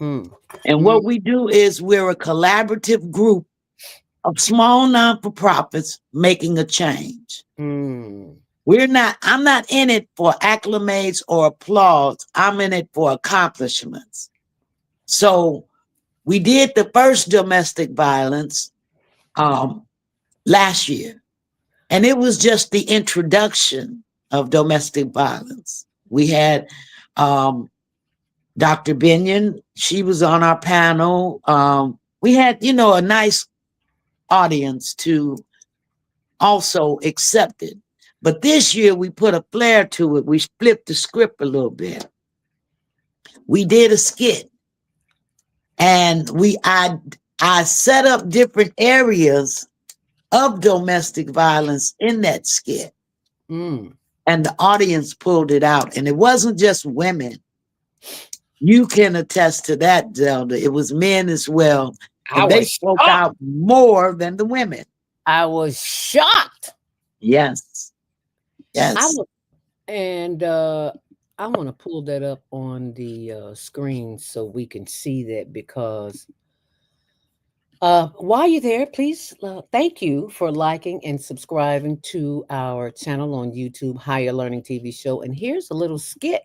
[SPEAKER 5] And what we do is we're a collaborative group of small non-for-profits making a change. I'm not in it for acclimates or applause. I'm in it for accomplishments. So we did the first domestic violence last year, and it was just the introduction of domestic violence. We had Dr. Binion, she was on our panel. We had, a nice audience to also accept it. But this year we put a flair to it. We flipped the script a little bit. We did a skit, and I set up different areas of domestic violence in that skit.
[SPEAKER 1] Mm.
[SPEAKER 5] And the audience pulled it out. And it wasn't just women. You can attest to that, Zelda. It was men as well.
[SPEAKER 1] I
[SPEAKER 5] And they
[SPEAKER 1] was
[SPEAKER 5] spoke
[SPEAKER 1] shocked.
[SPEAKER 5] out more than the women.
[SPEAKER 1] I was shocked.
[SPEAKER 5] Yes.
[SPEAKER 1] I
[SPEAKER 5] Yes.
[SPEAKER 1] was, and I want to pull that up on the screen so we can see that, because while you're there, please thank you for liking and subscribing to our channel on YouTube, Higher Learning TV Show. And here's a little skit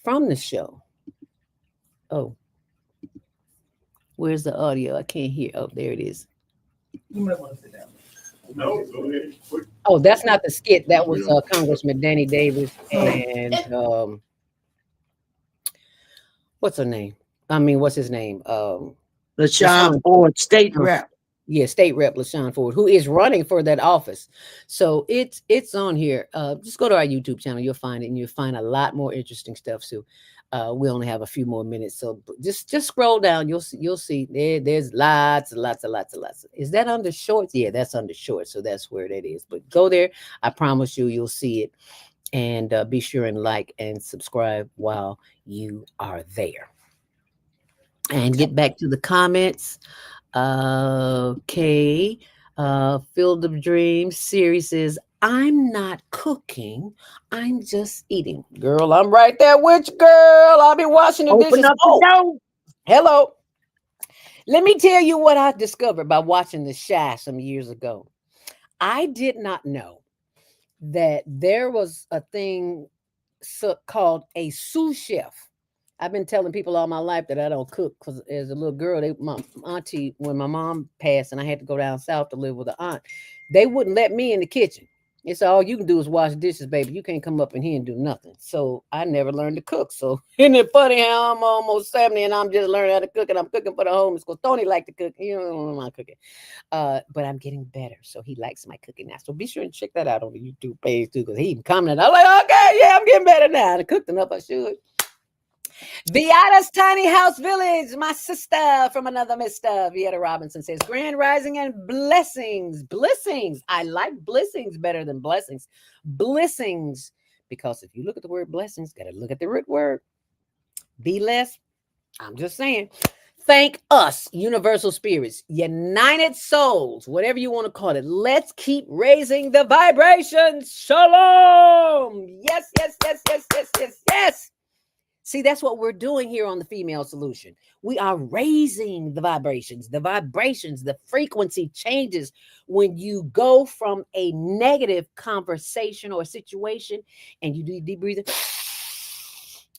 [SPEAKER 1] from the show. Oh, where's the audio? I can't hear. Oh, there it is.
[SPEAKER 6] You might want to sit down. No, go ahead.
[SPEAKER 1] Oh, that's not the skit. That was Congressman Danny Davis and what's her name? I mean, what's his name?
[SPEAKER 5] LaShawn Ford, state rep.
[SPEAKER 1] Yeah, State Rep LaShawn Ford, who is running for that office. So it's on here. Just go to our YouTube channel. You'll find it, and you'll find a lot more interesting stuff too. We only have a few more minutes, so just scroll down. You'll see there's lots and lots and lots and lots. Is that under shorts? Yeah, that's under shorts. So that's where that is. But go there. I promise you'll see it. And be sure and like and subscribe while you are there. And get back to the comments. Okay. Field of Dreams series says, I'm not cooking, I'm just eating. Girl, I'm right there with you, girl. I'll be washing the
[SPEAKER 5] Open
[SPEAKER 1] dishes.
[SPEAKER 5] up the door.
[SPEAKER 1] Hello. Let me tell you what I discovered by watching The Chi some years ago. I did not know that there was a thing called a sous chef. I've been telling people all my life that I don't cook, because as a little girl, my auntie, when my mom passed and I had to go down south to live with an aunt, they wouldn't let me in the kitchen. It's all you can do is wash dishes, baby. You can't come up in here and do nothing. So I never learned to cook. So isn't it funny how I'm almost 70 and I'm just learning how to cook, and I'm cooking for the homeless because Tony liked to cook. You don't know my cooking. But I'm getting better. So he likes my cooking now. So be sure and check that out on the YouTube page too, because he even commented. I'm like, okay, yeah, I'm getting better now. I cooked enough, I should. Vieta's Tiny House Village, my sister from another Mr. Vieta Robinson says, Grand Rising and blessings. Blessings. I like blessings better than blessings. Blessings. Because if you look at the word blessings, got to look at the root word. Be less. I'm just saying. Thank us, universal spirits, united souls, whatever you want to call it. Let's keep raising the vibrations. Shalom. Yes, yes, yes, yes, yes, yes, yes. See, that's what we're doing here on the Female Solution. We are raising the vibrations. The frequency changes when you go from a negative conversation or situation and you do deep breathing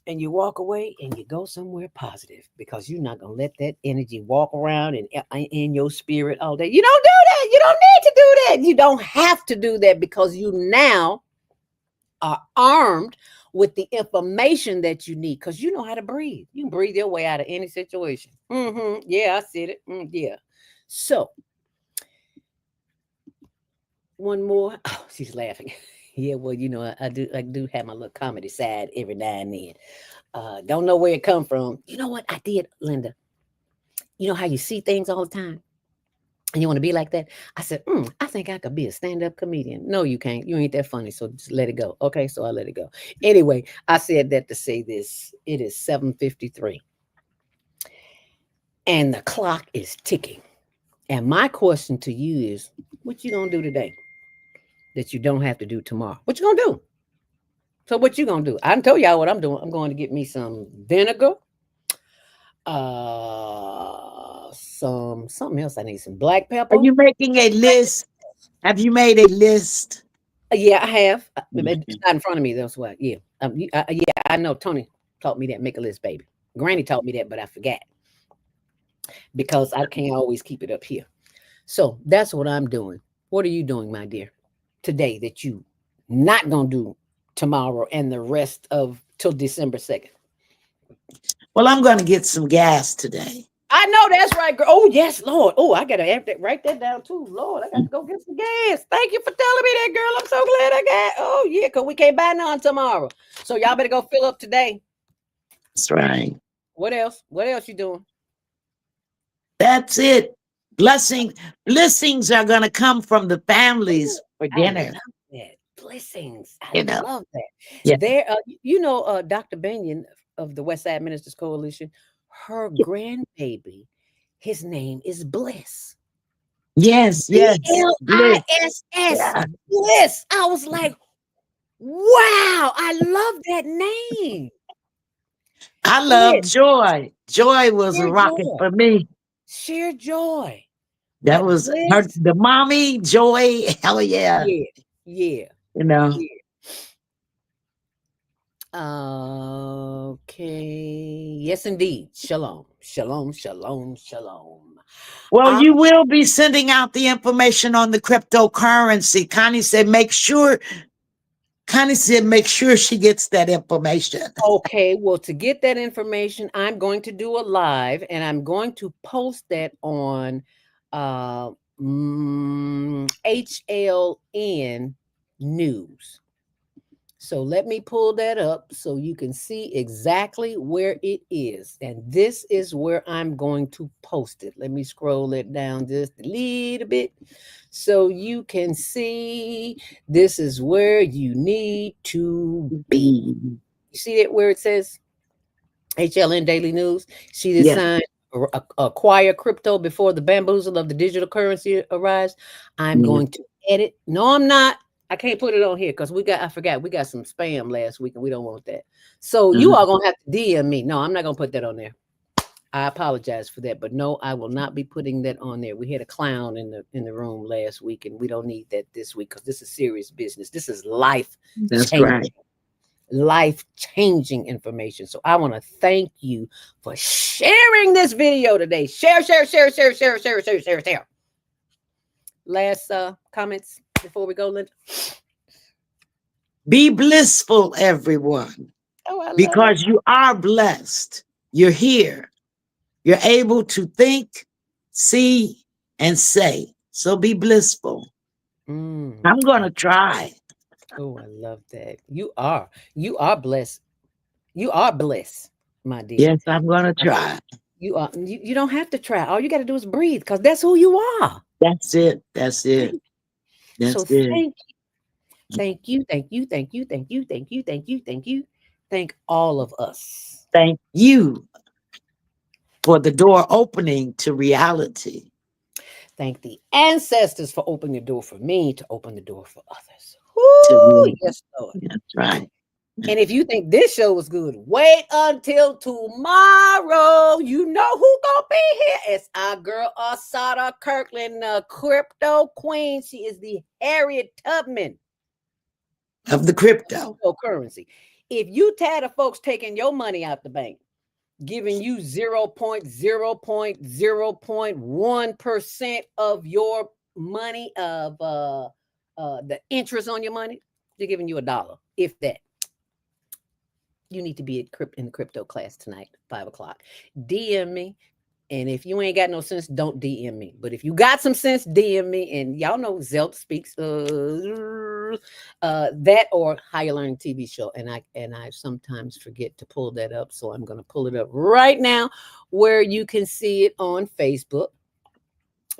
[SPEAKER 1] and you walk away and you go somewhere positive, because you're not going to let that energy walk around in your spirit all day. You don't do that. You don't need to do that. You don't have to do that, because you now are armed with the information that you need, because you know how to breathe. You can breathe your way out of any situation. Yeah, I said it. Yeah. So, one more. Oh, she's laughing. Yeah, well, you know, I do have my little comedy side every now and then. Don't know where it come from. You know what I did, Linda? You know how you see things all the time? And you want to be like that? I said, I think I could be a stand-up comedian. No, you can't. You ain't that funny. So just let it go. Okay, so I let it go. Anyway, I said that to say this. It is 7:53. And the clock is ticking. And my question to you is, what you gonna do today that you don't have to do tomorrow? What you gonna do? So what you gonna do? I done told y'all what I'm doing. I'm going to get me some vinegar. Something else. I need some black pepper.
[SPEAKER 5] Are you making a list? Have you made a list?
[SPEAKER 1] Yeah, I have. It's not in front of me. That's why. Yeah. Yeah, I know. Tony taught me that. Make a list, baby. Granny taught me that, but I forgot, because I can't always keep it up here. So that's what I'm doing. What are you doing, my dear, today that you not gonna do tomorrow and the rest of till December 2nd?
[SPEAKER 5] Well, I'm going to get some gas today.
[SPEAKER 1] I know that's right, girl. Oh, yes, Lord. Oh, I gotta write that down too. Lord, I got to go get some gas. Thank you for telling me that, girl. I'm so glad I got. Oh, yeah, because we can't buy none tomorrow. So y'all better go fill up today.
[SPEAKER 5] That's right.
[SPEAKER 1] What else? What else you doing?
[SPEAKER 5] That's it. Blessings are going to come from the families for
[SPEAKER 1] I
[SPEAKER 5] dinner.
[SPEAKER 1] love that. Blessings. I
[SPEAKER 5] You know,
[SPEAKER 1] love that.
[SPEAKER 5] yeah,
[SPEAKER 1] There, Dr. Benyon of the West Side Ministers Coalition, her grandbaby, his name is Bliss.
[SPEAKER 5] yes, yes, bliss.
[SPEAKER 1] Bliss.
[SPEAKER 5] Yeah,
[SPEAKER 1] Bliss. I was like, wow, I love that name.
[SPEAKER 5] I love
[SPEAKER 1] Bliss.
[SPEAKER 5] Joy. Joy was a
[SPEAKER 1] Sheer
[SPEAKER 5] rocket
[SPEAKER 1] joy.
[SPEAKER 5] for me.
[SPEAKER 1] Sheer joy.
[SPEAKER 5] That
[SPEAKER 1] But
[SPEAKER 5] was her,
[SPEAKER 1] Bliss,
[SPEAKER 5] the mommy, Joy. Hell yeah.
[SPEAKER 1] yeah, yeah,
[SPEAKER 5] You know,
[SPEAKER 1] yeah. Okay. Yes, indeed. Shalom. Shalom. Shalom. Shalom.
[SPEAKER 5] well,
[SPEAKER 1] I,
[SPEAKER 5] you will be sending out the information on the cryptocurrency. Connie said, make sure she gets that information.
[SPEAKER 1] okay. Well, to get that information, I'm going to do a live and I'm going to post that on uh, HLN News. So let me pull that up so you can see exactly where it is. And this is where I'm going to post it. Let me scroll it down just a little bit so you can see this is where you need to be. You see it where it says HLN Daily News? See this
[SPEAKER 5] Yeah.
[SPEAKER 1] sign? Acquire crypto before the bamboozle of the digital currency arrives. I'm
[SPEAKER 5] Yeah.
[SPEAKER 1] going to edit. No, I'm not. I can't put it on here because I forgot we got some spam last week and we don't want that. So you are gonna have to DM me. No, I'm not gonna put that on there. I apologize for that, but no, I will not be putting that on there. We had a clown in the room last week, and we don't need that this week because this is serious business. This is life
[SPEAKER 5] That's
[SPEAKER 1] changing,
[SPEAKER 5] right.
[SPEAKER 1] life-changing information. So I want to thank you for sharing this video today. Share, share, share, share, share, share, share, share, share. Last comments before we go, Linda.
[SPEAKER 5] Be blissful, everyone,
[SPEAKER 1] Oh, I love
[SPEAKER 5] because
[SPEAKER 1] it.
[SPEAKER 5] you are blessed. You're here. You're able to think, see, and say. So be blissful. I'm going to try.
[SPEAKER 1] Oh, I love that. You are blessed. You are blessed, my dear.
[SPEAKER 5] Yes, I'm going to try.
[SPEAKER 1] You are. You don't have to try. All you got to do is breathe, because that's who you are.
[SPEAKER 5] That's it. That's it.
[SPEAKER 1] So
[SPEAKER 5] That's it.
[SPEAKER 1] thank you, thank you, thank you, thank you, thank you, thank you, thank you, thank all of us.
[SPEAKER 5] Thank you for the door opening to reality.
[SPEAKER 1] Thank the ancestors for opening the door for me to open the door for others. Woo, yes, Lord.
[SPEAKER 5] That's right.
[SPEAKER 1] And if you think this show was good, wait until tomorrow. You know who gonna be here? It's our girl Asada Kirkland, the crypto queen. She is the Harriet Tubman
[SPEAKER 5] Of the crypto.
[SPEAKER 1] cryptocurrency. If you tired of folks taking your money out the bank, giving you 0.0.0.1% of your money of the interest on your money, they're giving you $1, if that. You need to be in the crypto class tonight, 5:00. DM me. And if you ain't got no sense, don't DM me. But if you got some sense, DM me. And y'all know Zelt speaks that or Higher Learning TV show. And I sometimes forget to pull that up. So I'm going to pull it up right now where you can see it on Facebook.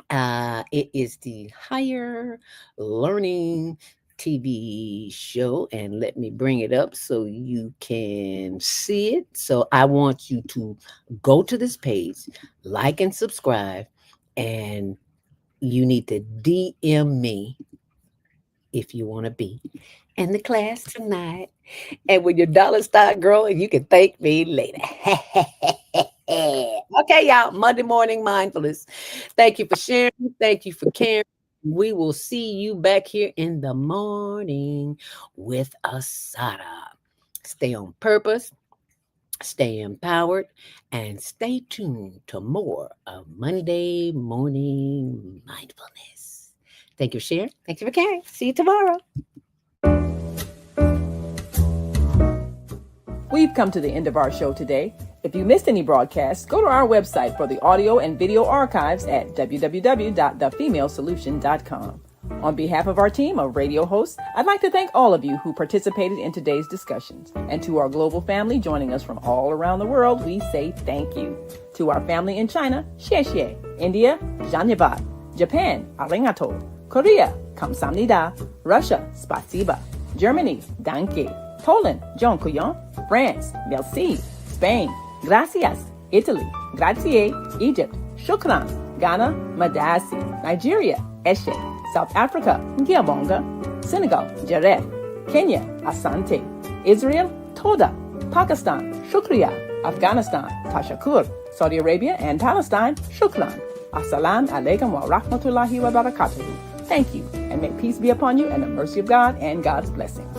[SPEAKER 1] It is the Higher Learning TV show, and let me bring it up so you can see it. So I want you to go to this page, like and subscribe, and you need to DM me if you want to be in the class tonight. And when your dollars start growing, you can thank me later. Okay, y'all. Monday morning mindfulness. Thank you for sharing. Thank you for caring. We will see you back here in the morning with Asada. Stay on purpose, stay empowered, and stay tuned to more of Monday morning mindfulness. Thank you for sharing. Thank you for caring. See you tomorrow.
[SPEAKER 2] We've come to the end of our show today. If you missed any broadcasts, go to our website for the audio and video archives at www.thefemalesolution.com. On behalf of our team of radio hosts, I'd like to thank all of you who participated in today's discussions. And to our global family joining us from all around the world, we say thank you. To our family in China, xie xie. India, Dhanyavad. Japan, arigato. Korea, kamsamnida. Russia, spasiba. Germany, danke. Poland, dziękuję. France, merci. Spain, gracias. Italy, grazie. Egypt, shukran. Ghana, madasi. Nigeria, eshe. South Africa, ngiabonga. Senegal, jaref. Kenya, asante. Israel, toda. Pakistan, shukriya. Afghanistan, tashakur. Saudi Arabia and Palestine, shukran. Assalamu alaikum wa rahmatullahi wa barakatuh. Thank you, and may peace be upon you and the mercy of God and God's blessings.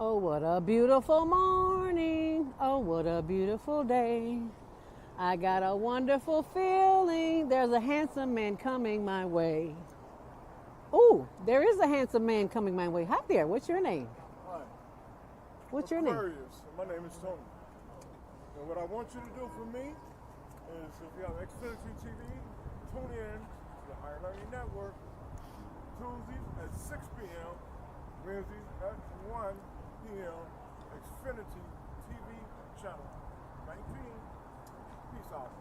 [SPEAKER 7] Oh, what a beautiful morning. Oh, what a beautiful day. I got a wonderful feeling. There's a handsome man coming my way. Oh, there is a handsome man coming my way. Hi there. What's your name?
[SPEAKER 8] Hi.
[SPEAKER 7] What's your name?
[SPEAKER 8] Aquarius. My name is Tony. And what I want you to do for me is, if you have Xfinity TV, tune in to the Higher Learning Network Tuesdays at 6 p.m., Wednesdays at 1 p.m., Xfinity TV channel 19. Peace out.